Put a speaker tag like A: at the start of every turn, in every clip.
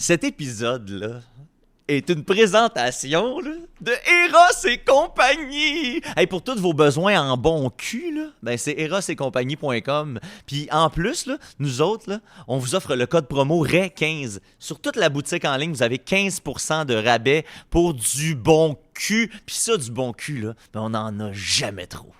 A: Cet épisode-là est une présentation là, de Eros et compagnie. Hey, pour tous vos besoins en bon cul, là, ben c'est erosetcompagnie.com. Puis en plus, là, nous autres, là, on vous offre le code promo RAY15. Sur toute la boutique en ligne, vous avez 15% de rabais pour du bon cul. Puis ça, du bon cul, là, ben on n'en a jamais trop.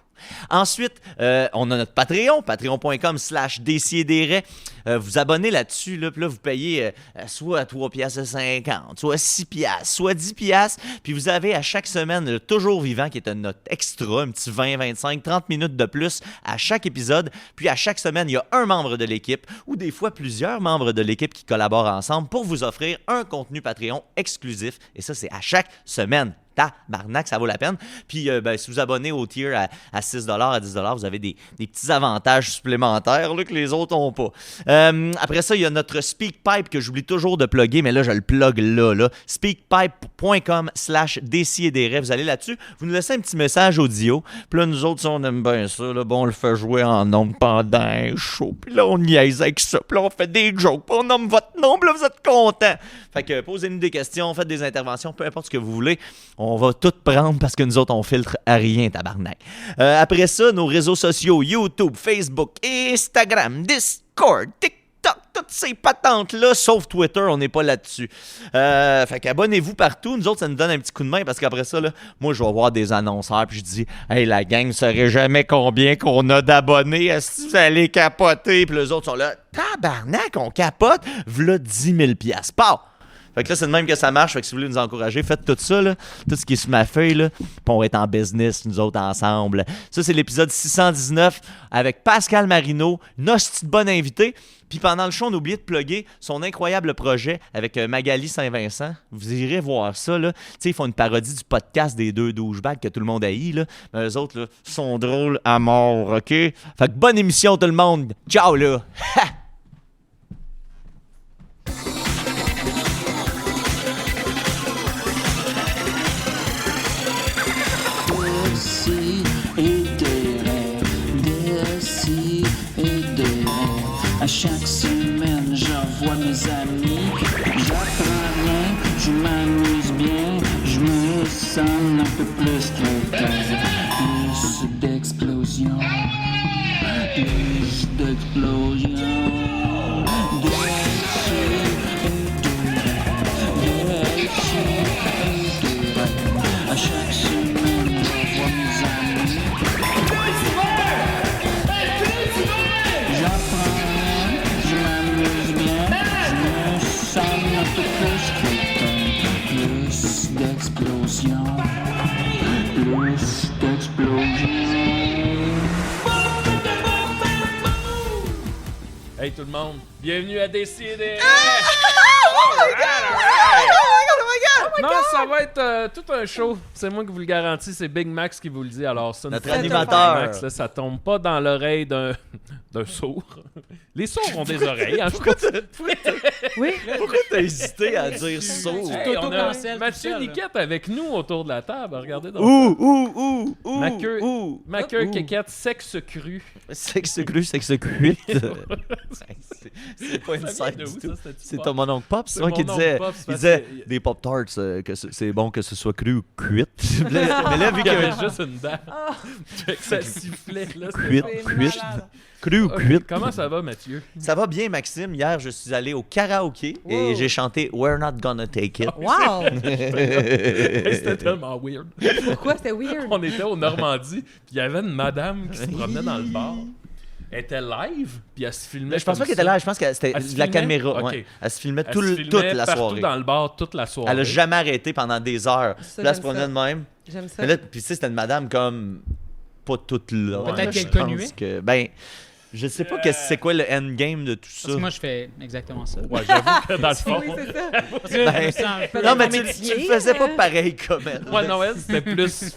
A: Ensuite, on a notre Patreon, patreon.com/décideret. Vous abonnez là-dessus, là, puis là, vous payez soit 3,50$, soit 6$, soit 10$. Puis vous avez à chaque semaine le Toujours Vivant, qui est notre extra, un petit 20, 25, 30 minutes de plus à chaque épisode. Puis à chaque semaine, il y a un membre de l'équipe, ou des fois plusieurs membres de l'équipe qui collaborent ensemble pour vous offrir un contenu Patreon exclusif. Et ça, c'est à chaque semaine. Tabarnak, ça vaut la peine. Puis, si vous abonnez au tier à 6$, à 10$, vous avez des petits avantages supplémentaires là, que les autres n'ont pas. Après ça, il y a notre SpeakPipe que j'oublie toujours de plugger, mais là, je le plug là. SpeakPipe.com/décideret. Vous allez là-dessus, vous nous laissez un petit message audio. Puis là, nous autres, si on aime bien ça, là, bon, on le fait jouer en nombre pendant un show. Puis là, on niaise avec ça. Puis là, on fait des jokes. Puis on nomme votre nom. Puis là, vous êtes contents. Fait que posez-nous des questions, faites des interventions, peu importe ce que vous voulez. On va tout prendre parce que nous autres, on filtre à rien, tabarnak. Après ça, nos réseaux sociaux, YouTube, Facebook, Instagram, Discord, TikTok, toutes ces patentes-là, sauf Twitter, on n'est pas là-dessus. Fait qu'abonnez-vous partout. Nous autres, ça nous donne un petit coup de main parce qu'après ça, là, moi, je vais voir des annonceurs puis je dis « Hey, la gang, vous ne saurez jamais combien qu'on a d'abonnés. Est-ce que vous allez capoter? » Puis les autres sont là « Tabarnak, on capote. V'là 10 000$. Pow! » Fait que là, c'est de même que ça marche. Fait que si vous voulez nous encourager, faites tout ça, là, tout ce qui est sur ma feuille, là, puis on va être en business, nous autres, ensemble. Ça, c'est l'épisode 619 avec Pascal Marino, une hostie de bonne invitée. Puis pendant le show, on a oublié de plugger son incroyable projet avec Magali Saint-Vincent. Vous irez voir ça, là. Tu sais, ils font une parodie du podcast des deux douchebags que tout le monde haït, là. Mais eux autres, là, sont drôles à mort, OK? Fait que bonne émission, tout le monde. Ciao, là! Ha!
B: À chaque semaine, j'envoie mes amis. J'apprends rien, je m'amuse bien. Je me sens un peu plus quelqu'un. Plus d'explosion. Plus d'explosion. À chaque semaine, j'envoie mes amis. J'apprends rien, je m'amuse bien. Je me sens un peu plus quelqu'un. Plus d'explosion. Plus d'explosion.
C: Hey tout le monde, bienvenue à Décider! Non, ça va être tout un show. C'est moi qui vous le garantis, c'est Big Max qui vous le dit. Alors ça,
A: Notre animateur.
C: Max, là, ça tombe pas dans l'oreille d'un sourd. Les sourds ont des oreilles. Hein,
D: Oui.
A: Pourquoi t'as hésité à dire sourd?
C: Hey, on a
D: Cancel
C: Mathieu
D: tout seul,
C: Niquette avec nous autour de la table. Regardez donc. Ma queue quéquette, sexe cru.
A: Sexe cru, sexe cuite. C'est pas une
C: Ça vient
A: scène
C: de
A: du
C: où,
A: tout.
C: ça, cette
A: C'est
C: histoire?
A: ton mon oncle Pop, c'est
C: C'est
A: moi
C: mon
A: qui
C: oncle
A: disait,
C: Pop, c'est
A: il
C: parce
A: disait
C: que-
A: des Pop-Tarts, que c'est bon que ce soit cru ou cuite. mais là, vu
C: Il y avait
A: que
C: juste une dent. Fait que ça sifflait là. c'était
A: cuite,
C: bon.
A: cuite, cru ou
C: Ok,
A: cuite.
C: comment ça va, Mathieu?
A: Ça va bien, Maxime. Hier, je suis allé au karaoké et j'ai chanté We're Not Gonna Take It.
D: Wow!
C: Hey, c'était tellement weird.
D: Pourquoi c'était weird?
C: On était au Normandie, puis il y avait une madame qui se promenait dans le bar. Elle était live, puis elle se filmait.
A: Mais je pense pas
C: comme
A: qu'elle était
C: ça.
A: là, je pense que c'était
C: Elle se
A: de la
C: filmait?
A: caméra.
C: Ok.
A: Ouais. Elle se filmait
C: Elle se filmait
A: toute la
C: partout
A: soirée.
C: dans le bar toute la soirée.
A: Elle a jamais arrêté pendant des heures.
D: Ça,
A: Puis là, elle se
D: j'aime
A: promenait
D: ça.
A: de même.
D: J'aime ça.
A: Mais là, puis tu sais, c'était une madame comme pas toute là.
D: Peut-être
A: Je
D: qu'elle
A: pense
D: connuait.
A: que ben je sais pas c'est quoi le endgame de tout ça.
E: Parce que moi, je fais exactement ça.
C: Ouais, j'avoue que dans le fond.
D: Oui, c'est ça.
A: Ben, non, mais tu le faisais pas pareil comme elle.
C: Ouais, Noël, c'était plus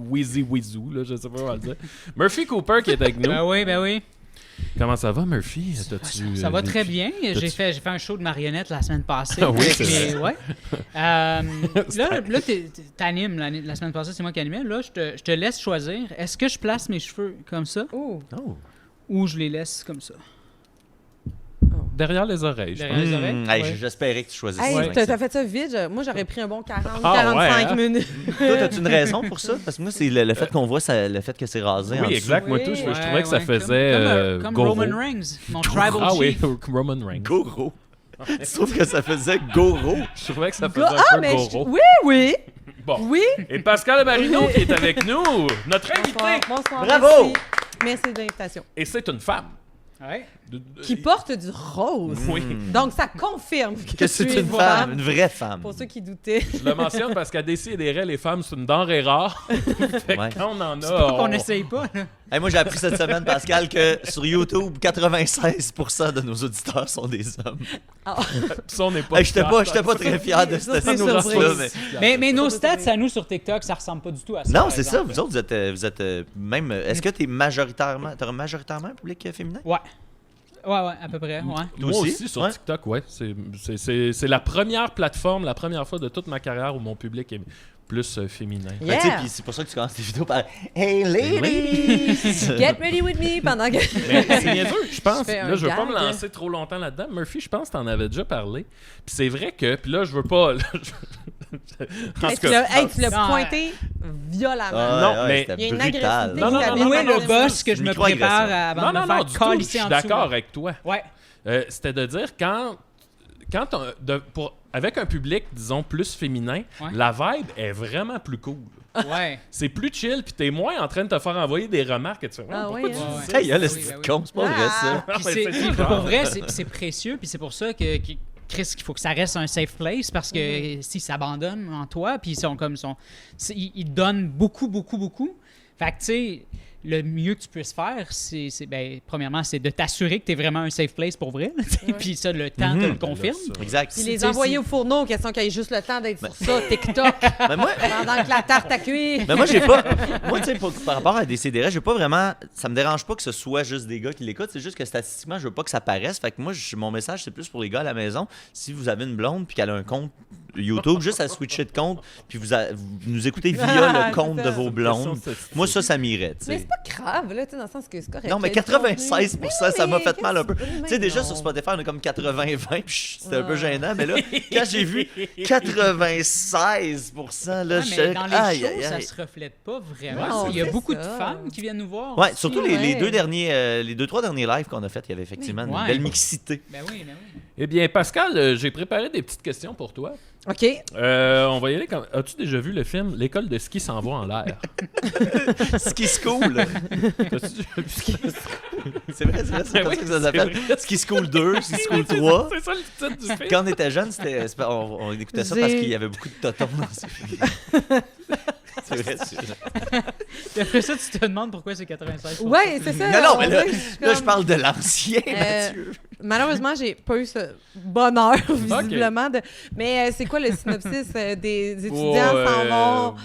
C: Wheezy Weezoo, là, je sais pas comment le dire. Murphy Cooper qui est avec nous.
E: Ben oui.
C: Comment ça va, Murphy?
E: Ça va très bien. J'ai fait un show de marionnettes la semaine passée.
C: Ah oui, c'est
E: Mais, ouais. Là, t'animes. La semaine passée, c'est moi qui animais. Là, je te laisse choisir. Est-ce que je place mes cheveux comme ça
D: Oh.
A: Oh.
E: ou je les laisse comme ça?
C: derrière les oreilles, je pense.
E: Derrière les oreilles?
A: Hey,
E: Ouais.
A: j'espérais que tu choisisses
D: Hey,
A: ça.
D: t'as fait ça vite. Moi, j'aurais pris un bon 40-45
C: Ah, ouais,
D: minutes.
A: Toi, as-tu une raison pour ça? Parce que moi, c'est le fait qu'on voit le fait que c'est rasé en
C: Oui,
A: dessous.
C: exact. Moi, tout, je trouvais que ça
E: Ouais,
C: faisait
E: comme
C: Goro.
E: Roman Reigns, mon tribal
C: Ah oui,
E: chief.
C: Roman Reigns.
A: Goro. Tu trouves que ça faisait Goro?
C: Je trouvais que ça faisait un peu
D: mais
C: Goro.
D: oui.
C: Bon.
D: Oui.
C: Et Pascal Marino qui est avec nous, notre invité.
D: Bonsoir.
A: Bravo.
D: Merci. Merci de l'invitation.
C: Et c'est une femme.
E: Ouais.
D: Qui porte du rose.
C: Oui.
D: Donc, ça confirme que,
A: Que c'est
D: tu es
A: une femme, une vraie femme.
D: Pour ceux qui doutaient.
C: Je le mentionne parce qu'à Décideret, les femmes, c'est une denrée rare. Fait que
A: Ouais.
C: quand on en a...
E: C'est pas qu'on
C: on-
E: n'essaye pas, là.
A: Hey, moi, j'ai appris cette semaine, Pascal, que sur YouTube, 96% de nos auditeurs sont des hommes.
C: Ça, on n'est pas...
A: Hey, j'étais pas très fier de
D: Ça,
A: cette
D: c'est
A: nouvelle-là,
D: surprise.
A: mais...
E: Mais nos stats à nous sur TikTok, ça ressemble pas du tout à ça.
A: Non,
E: par
A: c'est ça.
E: exemple.
A: Vous autres, vous êtes même... Est-ce que t'as majoritairement un public féminin?
E: Ouais. Ouais, à peu près, ouais.
C: Moi
A: Toi
C: aussi,
A: aussi?
C: sur
A: Ouais.
C: TikTok, ouais. C'est la première plateforme, la première fois de toute ma carrière où mon public est plus féminin.
A: Ben, tu sais,
D: Yeah.
A: puis c'est pour ça que tu commences tes vidéos par Hey ladies!
D: Get ready with me pendant que.
C: Mais c'est niaiseux, je pense.
D: Je fais un
C: Là, je veux pas me
D: gag.
C: lancer trop longtemps là-dedans. Murphy, je pense que t'en avais déjà parlé. Puis c'est vrai que... Puis là, je veux pas... là, en
D: Hey,
C: tout
D: tu
C: cas,
D: l'as
E: Non,
D: pointé violemment.
C: Non, mais-
A: c'était
D: Il y a une
A: brutal.
D: agressivité
C: Non, non,
D: qui
C: non,
D: habite
C: non,
E: Moi,
C: non,
E: le boss que je me
A: micro-agression.
E: prépare avant
C: non,
E: de
C: non,
E: me
C: du
E: faire
C: tout, je
E: calisser
C: suis
E: en dessous.
C: d'accord
E: là.
C: avec toi.
E: Ouais.
C: C'était de dire avec un public, disons, plus féminin,
E: Ouais.
C: la vibe est vraiment plus cool.
E: Ouais.
C: C'est plus chill, puis t'es moins en train de te faire envoyer des remarques et tu fais,
D: Ah
C: pourquoi
D: oui,
C: tu
D: hein.
C: dis ça?
A: Hey, le
E: Oui,
A: petit
E: ben oui.
A: con, c'est pas vrai, ça.
E: Puis
C: mais c'est
E: puis
C: genre.
E: pour vrai, c'est précieux, puis c'est pour ça que Chris, qu'il faut que ça reste un safe place parce que s'ils s'abandonnent en toi, puis ils donnent beaucoup. Fait que tu sais, le mieux que tu puisses faire, ben, premièrement, c'est de t'assurer que tu es vraiment un safe place pour vrai. Puis ça, le temps te le confirme.
A: Exact.
D: Puis les
E: C'est-
D: envoyer
E: c'est-
D: au fourneau, question qu'il y ait juste le temps d'être sur ça, TikTok,
A: Mais moi,
D: pendant que la tarte à cuire.
A: mais moi, j'ai pas. Moi, tu sais, par rapport à Décideret, j'ai pas vraiment. Ça me dérange pas que ce soit juste des gars qui l'écoutent. C'est juste que statistiquement, je veux pas que ça paraisse. Fait que moi, mon message, c'est plus pour les gars à la maison. Si vous avez une blonde puis qu'elle a un compte YouTube, juste à switcher de compte, puis vous nous écoutez via
D: Ah,
A: le compte
D: c'est
A: de
D: ça.
A: vos blondes. Moi, ça m'irait. tu sais.
D: Mais c'est pas grave, là, tu sais, dans le sens que c'est correct.
A: Non, mais
D: Il y a du
A: 96%,
D: contenu.
A: ça m'a
D: Mais
A: fait mal un peu.
D: qu'est-ce que
A: Tu sais, déjà
D: non.
A: sur Spotify, on est comme 80-20, puis c'était un peu
D: Ouais.
A: gênant. Mais là, quand j'ai vu 96%, là,
E: Ouais,
A: je
E: mais
A: suis
E: dans les
A: aïe,
E: shows,
A: aïe,
E: ça
A: aïe.
E: se reflète pas vraiment.
D: Ouais,
E: Il y a
D: c'est
E: beaucoup de
D: ça.
E: femmes qui viennent nous voir.
A: Ouais,
E: aussi.
A: surtout
D: Ouais.
A: les deux derniers, les 2-3 derniers lives qu'on a fait, il y avait effectivement une
E: Ouais.
A: belle mixité.
E: Ben oui.
C: Eh bien, Pascal, j'ai préparé des petites questions pour toi.
D: OK.
C: On va y aller. As-tu déjà vu le film L'école de ski s'en va en l'air?
A: Ski School.
C: T'as-tu déjà vu ça?
A: C'est vrai, c'est comme
C: Oui,
A: ça que ça
C: c'est
A: s'appelle.
C: vrai.
A: Ski School 2, Ski School 3.
C: C'est ça le titre du film.
A: Quand on était jeune, on écoutait ça parce qu'il y avait beaucoup de totons dans ce film. C'est vrai, c'est vrai.
E: Puis après ça, tu te demandes pourquoi c'est 96.
D: Ouais, c'est ça.
A: Non, mais là,
D: on dirait que suis
A: là, je
D: comme-
A: parle de l'ancien, Mathieu.
D: Malheureusement, j'ai pas eu ce bonheur, visiblement. Mais c'est quoi le synopsis des étudiants s'en vont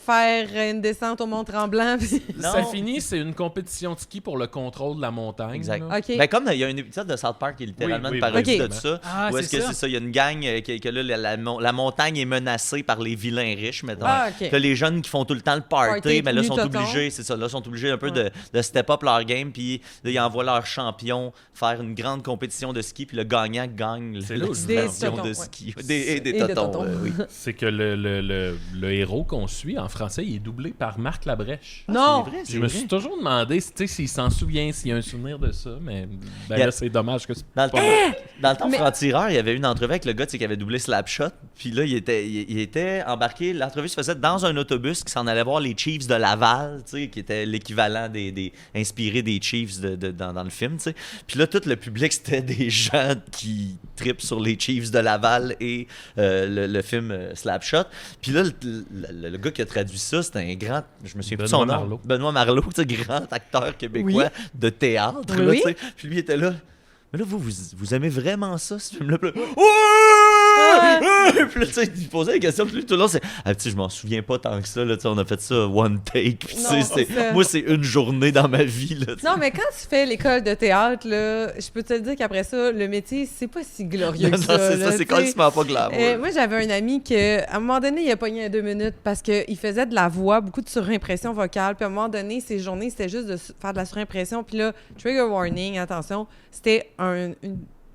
D: faire une descente au Mont-Tremblant?
A: Non.
C: Ça finit, c'est une compétition de ski pour le contrôle de la montagne.
A: Exact.
C: là.
D: OK.
A: Ben, comme il y a un épisode de South Park qui est littéralement
C: Oui,
A: une
C: oui,
A: parodie
D: oui.
A: de ça.
E: Ah,
A: Où est-ce
E: c'est
A: que
E: ça.
A: c'est ça? Il y a une gang que là, la montagne est menacée par les vilains riches, mettons.
D: Ah, OK.
A: T'as les jeunes qui font tout le temps le party,
D: Party,
A: mais là,
D: tout
A: sont
D: nu, toton.
A: obligés, c'est ça, là, sont obligés un peu
D: Ouais.
A: de step up leur game, puis là, ils envoient leur champion faire une grande compétition de ski, puis le gagnant gagne
C: C'est
A: la
C: là où
A: compétition
D: des
A: de
D: totons,
A: ski.
D: ouais.
A: Et des
D: Et des
A: totons,
D: totons.
A: oui.
C: C'est que le héros qu'on suit en français, il est doublé par Marc Labrèche.
D: Non!
A: C'est vrai,
C: Je me suis toujours demandé s'il s'en souvient, s'il y a un souvenir de ça, mais ben
A: Il y a-
C: là, c'est dommage que c'est
A: Dans le
C: pas
A: temps, dans le temps
D: Mais-
A: Franc-Tireur, il y avait une entrevue avec le gars qui avait doublé Slapshot. Puis là, il était embarqué. L'entrevue se faisait dans un autobus qui s'en allait voir les Chiefs de Laval, tu sais, qui était l'équivalent inspiré des Chiefs dans le film. Tu sais. Puis là, tout le public, c'était des gens qui tripent sur les Chiefs de Laval et le film Slapshot. Puis là, le gars qui a traduit ça, c'était un grand. Je me souviens plus de son
C: Benoît
A: nom.
C: Marleau.
A: Benoît Marleau, tu sais, grand acteur québécois de théâtre.
D: Oui,
A: là,
D: oui.
A: tu sais. Puis lui, il était là. Mais là, vous aimez vraiment ça, ce film-là? Puis là, ouais! Puis là, tu sais, il posait des questions, puis lui, tout le long, c'est... Ah, tu sais, je m'en souviens pas tant que ça, là, tu sais, on a fait ça one take, puis tu sais,
D: Non, c'est ça.
A: moi, c'est une journée dans ma vie, là, tu sais.
D: Non, mais quand tu fais l'école de théâtre, là, je peux te le dire qu'après ça, le métier, c'est pas si glorieux
A: Non,
D: que
A: non,
D: ça.
A: c'est
D: là,
A: ça, c'est
D: tu sais.
A: complètement pas glamour.
D: Moi, j'avais un ami que, à un moment donné, il a pogné un 2 minutes parce qu'il faisait de la voix, beaucoup de surimpression vocale. Puis à un moment donné, ses journées, c'était juste de faire de la surimpression. Puis là, trigger warning, attention, c'était un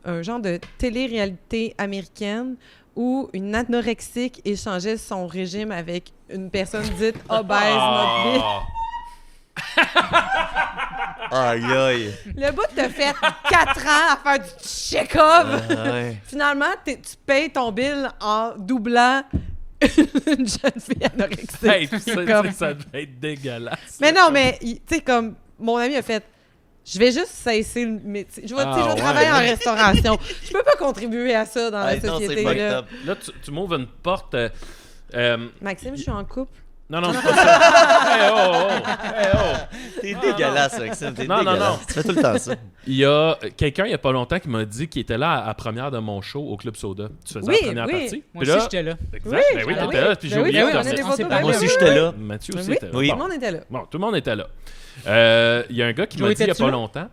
D: un genre de télé-réalité américaine où une anorexique échangeait son régime avec une personne dite obèse morbide.
A: Aïe, aïe.
D: Le bout t'a fait 4 ans à faire du check-up.
A: Ouais.
D: Finalement, tu payes ton bill en doublant une jeune fille anorexique.
C: Hey,
D: C'est
C: ça,
D: comme-
C: ça devait être dégueulasse.
D: Mais non, mais tu sais, comme mon ami a fait, je vais juste cesser le métier. Je vais, tu sais, je vais travailler en restauration. Je peux pas contribuer à ça dans la
A: Hey, non, c'est
D: société.
A: fucked
D: Là.
A: up.
C: Là, tu m'ouvres une porte.
D: Maxime, je suis en couple.
C: Non, c'est pas ça. Hey, oh.
A: T'es dégueulasse, Maxime. T'es
C: Non, non,
A: dégueulasse.
C: non.
A: Tu fais tout le temps ça.
C: Il y a quelqu'un, il y a pas longtemps, qui m'a dit qu'il était là à la première de mon show au Club Soda. Tu faisais
D: Oui,
C: la première
D: oui.
C: partie.
E: Moi
C: Puis
E: aussi,
C: là,
E: j'étais là.
C: exact.
D: Oui,
C: Ben oui,
D: ben
C: t'étais
D: oui.
C: là. Puis j'ai
D: Ben oui,
C: oublié
D: ben oui,
C: de
D: on a
C: te
D: des
C: dire.
D: photos,
E: s'est
D: ben
E: parlé.
A: Moi
D: oui,
A: aussi,
D: oui,
A: j'étais
D: oui.
A: là.
C: Mathieu
D: Oui,
C: aussi était là.
D: tout le
C: Bon.
D: monde était là.
C: Bon, tout le monde était là. Il y a un gars qui
E: Joe,
C: m'a dit il y a
E: étais-tu
C: pas
E: là?
C: longtemps.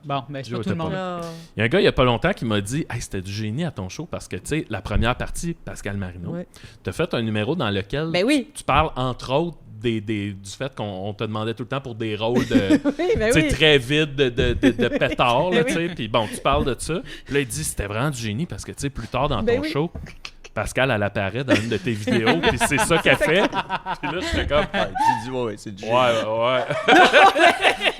E: Bon, ben, c'est
C: Joe
E: pas tout le
C: était
E: monde.
D: Ah.
C: Il y a un gars il y a pas longtemps qui m'a dit hey, c'était du génie à ton show parce que tu sais, la première partie, Pascal Marino,
D: Ouais.
C: t'as fait un numéro dans lequel
D: Ben oui.
C: tu parles entre autres du fait qu'on te demandait tout le temps pour des rôles de.
D: Oui, ben
C: Tu sais,
D: oui.
C: très vide de pétard, là,
D: Ben
C: tu sais. Puis bon, tu parles de ça. Puis là, il dit, c'était vraiment du génie parce que, tu sais, plus tard dans
D: Ben
C: ton
D: oui.
C: show, Pascal, elle apparaît dans une de tes vidéos, puis c'est ça qu'elle fait. Puis là, j'étais comme,
A: Ouais, tu dis, ouais, c'est du génie.
C: ouais.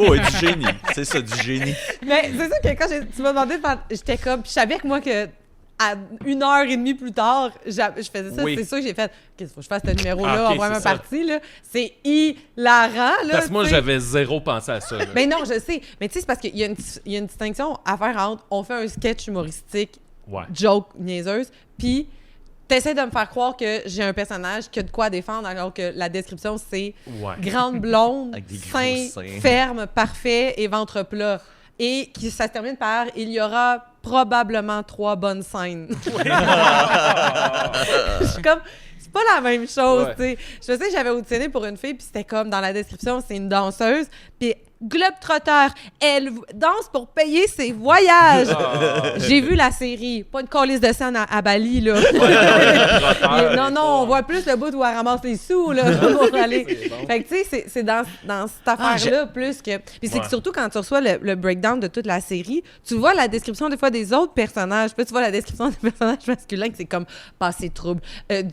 A: Ouais, du génie. C'est ça, du génie.
D: Mais c'est ça que quand tu m'as demandé, j'étais comme, puis je savais que moi, que à 1h30 plus tard, je faisais ça.
A: Oui.
D: C'est ça que j'ai fait. OK, il faut que je fasse ce numéro-là
C: Ah, ok,
D: en vraiment
C: c'est ça.
D: partie. Là. C'est hilarant. Là,
C: Parce que moi,
D: tu sais.
C: j'avais zéro pensé à ça. là.
D: Ben non, je sais. Mais tu sais, c'est parce qu'il y a une distinction à faire entre on fait un sketch humoristique,
C: Ouais.
D: joke niaiseuse, puis t'essaies de me faire croire que j'ai un personnage qui a de quoi défendre, alors que la description, c'est
C: Ouais.
D: grande blonde,
A: Avec des gros
D: sein,
A: seins.
D: ferme, parfait et ventre plat. Et ça se termine par « Il y aura probablement 3 bonnes scènes. » Je suis comme... C'est pas la même chose,
C: Ouais.
D: tu sais. Je sais que j'avais auditionné pour une fille, puis c'était comme, dans la description, c'est une danseuse, puis globe-trotteur, elle danse pour payer ses voyages. J'ai vu la série, pas une colisse de scène à Bali, là. Non, on voit plus le bout où elle ramasse les sous, là, pour aller. Fait que, tu sais, c'est dans cette affaire-là, plus que... Puis c'est
C: Ouais.
D: que surtout, quand tu reçois le breakdown de toute la série, tu vois la description, des fois, des autres personnages. Puis là, tu vois la description des personnages masculins, que c'est comme passé trouble,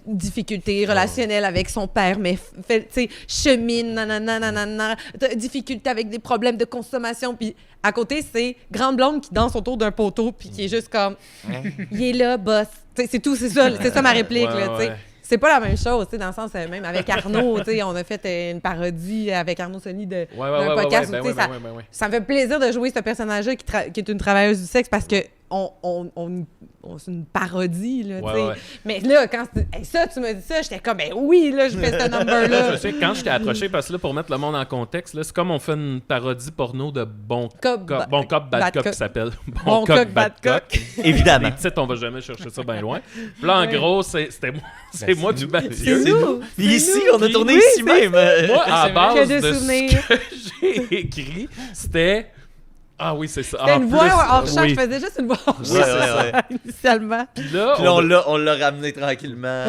D: difficulté relationnelle avec son père, mais, tu sais, chemine, nanana, difficulté avec des problèmes de consommation. Puis à côté, c'est grande blonde qui danse autour d'un poteau, puis qui est juste comme, il est là, boss. Tu sais, c'est tout, c'est ça ma réplique,
C: Ouais,
D: là, tu sais.
C: ouais.
D: C'est pas la même chose, tu sais, dans le sens, même avec Arnaud, tu sais, on a fait une parodie avec Arnaud Sony d'un podcast.
C: ben
D: où, tu sais,
C: ouais,
D: ça,
C: ben ouais.
D: ça me fait plaisir de jouer ce personnage-là qui est une travailleuse du sexe parce que c'est une parodie, là,
C: Ouais,
D: tu sais.
C: ouais.
D: Mais là, quand tu m'as dit ça, j'étais comme, ben oui, là, je fais ce
C: Je
D: number-là.
C: sais, quand je t'ai approché, parce que là, pour mettre le monde en contexte, là, c'est comme on fait une parodie porno de Bon Cop, Bad Cop qui s'appelle
D: Bon Coq, Bad Coq.
A: Évidemment.
C: Les titres, on va jamais chercher ça bien loin. Puis là, en
D: Ouais.
C: gros, c'est moi du
D: C'est
C: Mathieu.
D: nous.
A: Puis ici, on a
C: Puis-
A: tourné
D: oui,
A: ici même.
C: Moi, à
E: C'est vrai.
C: base
D: Que de
C: de
D: souvenirs.
C: ce que j'ai écrit, c'était... Ah oui, c'est ça.
D: C'était
C: En
D: une
C: plus,
D: voix hors champ,
C: oui.
D: je faisais juste une voix hors champ
A: Ouais, ouais, ouais.
D: initialement.
C: Puis là,
A: Puis là, on l'a ramené tranquillement.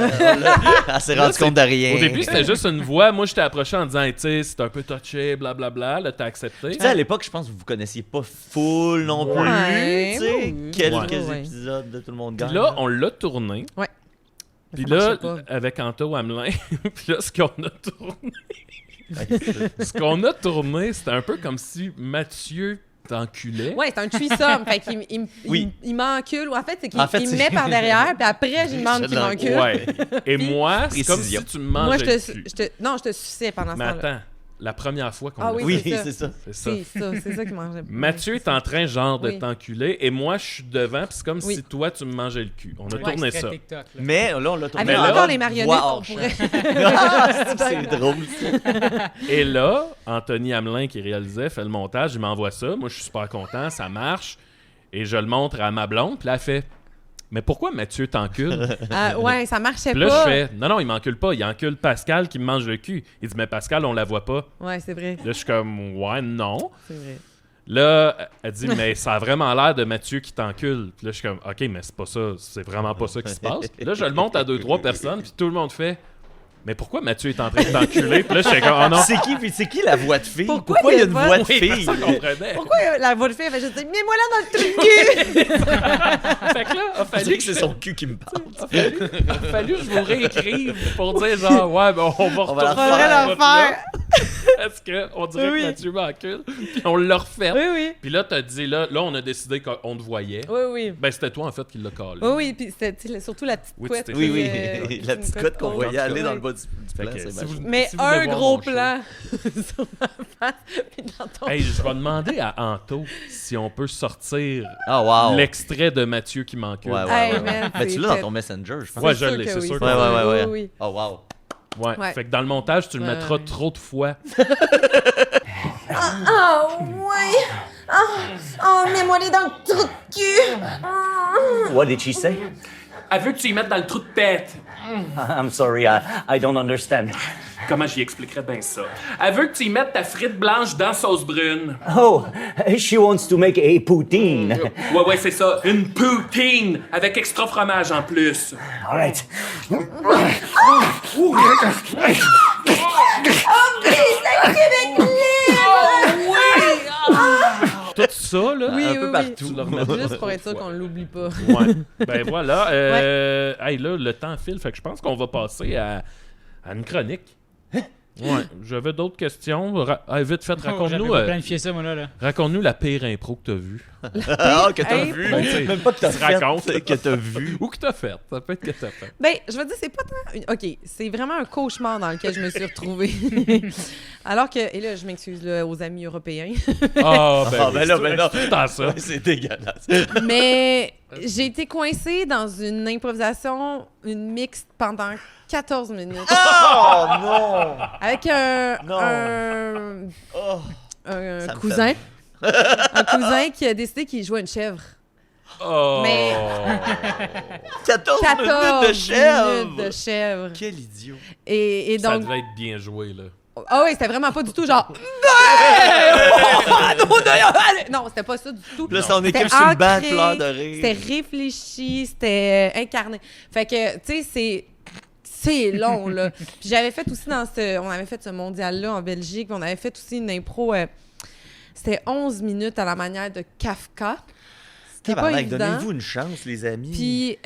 A: Elle s'est rendue compte de rien.
C: au début, c'était juste une voix. Moi, je t'ai approché en disant, hey, tu sais, c'est un peu touché, blablabla. Là, t'as accepté.
A: Tu sais, à l'époque, je pense que vous connaissiez pas full non plus.
D: Ouais,
A: tu sais,
D: oui.
A: quelques
D: Ouais.
A: épisodes de Tout le monde
C: Puis
A: gagne.
C: là, on l'a tourné.
D: Ouais.
C: Puis
D: Ça
C: là,
D: marchait pas.
C: avec Anto Hamelin, puis là, ce qu'on a tourné, c'était un peu comme si Mathieu t'enculait.
D: Ouais, c'est un threesome. Fait qu'il
A: Oui.
D: il m'encule. En fait, c'est qu'il
A: En fait,
D: il me
A: c'est-
D: met par derrière, puis après, je lui demande qu'il m'encule.
C: Ouais. Et moi, c'est comme
A: Précision.
C: si tu me
D: Moi,
C: mangeais le cul.
D: non, je te suçais pendant ce
C: Mais
D: temps-là.
C: attends, la première fois qu'on
D: Ah
C: l'a
D: oui,
A: Oui,
D: c'est ça.
A: c'est ça.
C: fait, c'est ça.
D: C'est ça qui mangeait.
C: Mathieu est en train, genre, de
D: Oui.
C: t'enculer, et moi, je suis devant, puis c'est comme
D: Oui.
C: si toi, tu me mangeais le cul. On a
E: Ouais,
C: tourné
E: c'est
C: ça.
E: très TikTok, là.
A: Mais là, on l'a tourné.
D: Avec
C: là,
D: encore les marionnettes,
A: voix
D: on
A: hors champ.
D: pourrait...
A: C'est drôle, ça.
C: Et là, Anthony Hamelin, qui réalisait, fait le montage, il m'envoie ça. Moi, je suis super content, ça marche. Et je le montre à ma blonde, puis là, elle fait « Mais pourquoi Mathieu t'encule? »
D: Ouais, ça marchait
C: Puis là,
D: pas.
C: je fais « Non, il m'encule pas, il encule Pascal qui me mange le cul. » Il dit « Mais Pascal, on la voit pas.
D: Ouais, c'est vrai. »
C: Là, je suis comme « Ouais, non.
D: C'est vrai. »
C: Là, elle dit « Mais ça a vraiment l'air de Mathieu qui t'encule. » Puis là, je suis comme « OK, mais c'est pas ça, c'est vraiment pas ça qui se passe. » Puis là, je le montre à 2-3 personnes, puis tout le monde fait « mais pourquoi Mathieu est en train de t'enculer? Puis là, j'étais comme, oh non.
A: C'est qui la voix de fille?
D: Pourquoi
A: Pourquoi il y a
D: il
A: une
D: y a
A: voix de
C: Oui,
A: fille?
C: ça comprenait.
D: Pourquoi la voix de fille, elle fait juste dire, mets-moi là dans le trou de cul!
C: Fait que là, a
A: Je
C: fallu
A: dirais que c'est son cul qui me parle.
C: a fallu que je vous réécrive pour dire genre, ouais, ben on va
A: va la
C: retourner
D: Faudrait
C: à
D: le
C: votre là.
D: faire.
C: Est-ce qu'on dirait
D: Oui.
C: que Mathieu m'encule? Puis on l'a refait.
D: Oui, oui.
C: Puis là, t'as dit, là, on a décidé qu'on te voyait.
D: Oui, oui.
C: Ben, c'était toi, en fait, qui l'a collé.
D: Oui, oui, puis c'était tu sais, surtout la petite
C: Oui,
D: couette.
C: c'était-
A: Oui,
D: qui,
A: la petite cote qu'on voyait aller dans le bas du
C: Fait
A: plan,
C: que
A: c'est
C: si
A: magique.
C: vous-
D: Mais
C: si vous voulez
D: un
C: voir
D: gros
C: mon show-
D: plan sur ma face, puis dans ton...
C: Hey, je vais demander à Anto si on peut sortir
A: Ah, wow.
C: l'extrait de Mathieu qui m'encule.
A: Ouais, ouais,
D: Hey,
A: ouais.
D: man,
A: Mais tu
D: c'est
A: l'as dans
D: fait.
A: ton Messenger, je pense.
C: Ouais,
D: C'est
C: je
D: sûr
C: l'ai,
D: que
C: c'est
D: oui,
C: sûr
D: c'est
C: que
A: Ouais,
D: sûr.
A: ouais, ouais.
D: Oui, oui.
A: Oh, wow.
C: Ouais.
D: Ouais.
C: Fait que dans le montage, tu le
D: Ouais,
C: mettras
D: ouais.
C: trop de fois.
F: Ah ouais. Oh, mets-moi les dans le trou de cul.
G: What did she say?
H: Elle veut que tu y mettes dans le trou de tête.
G: I'm sorry, I don't understand.
H: Comment j'y expliquerais bien ça? Elle veut que tu y mettes ta frite blanche dans sauce brune.
G: Oh, she wants to make a poutine.
H: Ouais, c'est ça. Une poutine avec extra fromage en plus.
G: All right.
C: Tout ça, là,
D: Oui,
C: un
D: oui,
C: peu
D: oui.
C: partout. Tu le remets
D: Juste pour être sûr qu'on l'oublie pas.
C: Ouais. Ben voilà. Hey, là, le temps file. Fait que je pense qu'on va passer à une chronique. Ouais. J'avais d'autres questions. Vite fait,
E: J'avais
C: raconte-nous
E: pas planifié ça, moi, là.
C: raconte-nous la pire impro que t'as vue.
A: Ah, que t'as
D: Hey,
A: vu.
C: Ben, tu sais,
A: Même pas que t'as
C: tu
A: fait,
C: racontes.
A: que t'as vu.
C: Ou que t'as fait. Ça peut être que t'as fait.
D: Ben, je veux dire, c'est pas tant... OK, c'est vraiment un cauchemar dans lequel je me suis retrouvée. Alors que... Et là, je m'excuse là, aux amis européens.
C: Ah,
A: Ah, ben là, ben là.
C: c'est dans ça.
A: C'est dégueulasse.
D: Mais j'ai été coincée dans une improvisation, une mixte pendant 14 minutes.
A: Oh non!
D: Avec un
A: Oh,
D: un
A: ça me
D: cousin. Un cousin qui a décidé qu'il jouait une chèvre.
C: Oh.
D: Mais
A: 14 minutes de
D: 14
A: chèvre!
D: minutes de chèvre.
A: Quel idiot.
D: Et
C: Ça
D: donc...
C: devait être bien joué, là.
D: Ah oui, c'était vraiment pas du tout genre... Non, c'était pas ça du tout.
A: Là, c'est en
D: C'était
A: équipe sur le banc,
D: ancré,
A: pleure de rire.
D: C'était réfléchi, c'était incarné. Fait que, tu sais, c'est long, là. Puis j'avais fait aussi on avait fait ce mondial-là en Belgique, puis on avait fait aussi une impro, c'était 11 minutes à la manière de Kafka. C'était pas
A: Tabarnak,
D: évident.
A: donnez-vous une chance, les amis.
D: Puis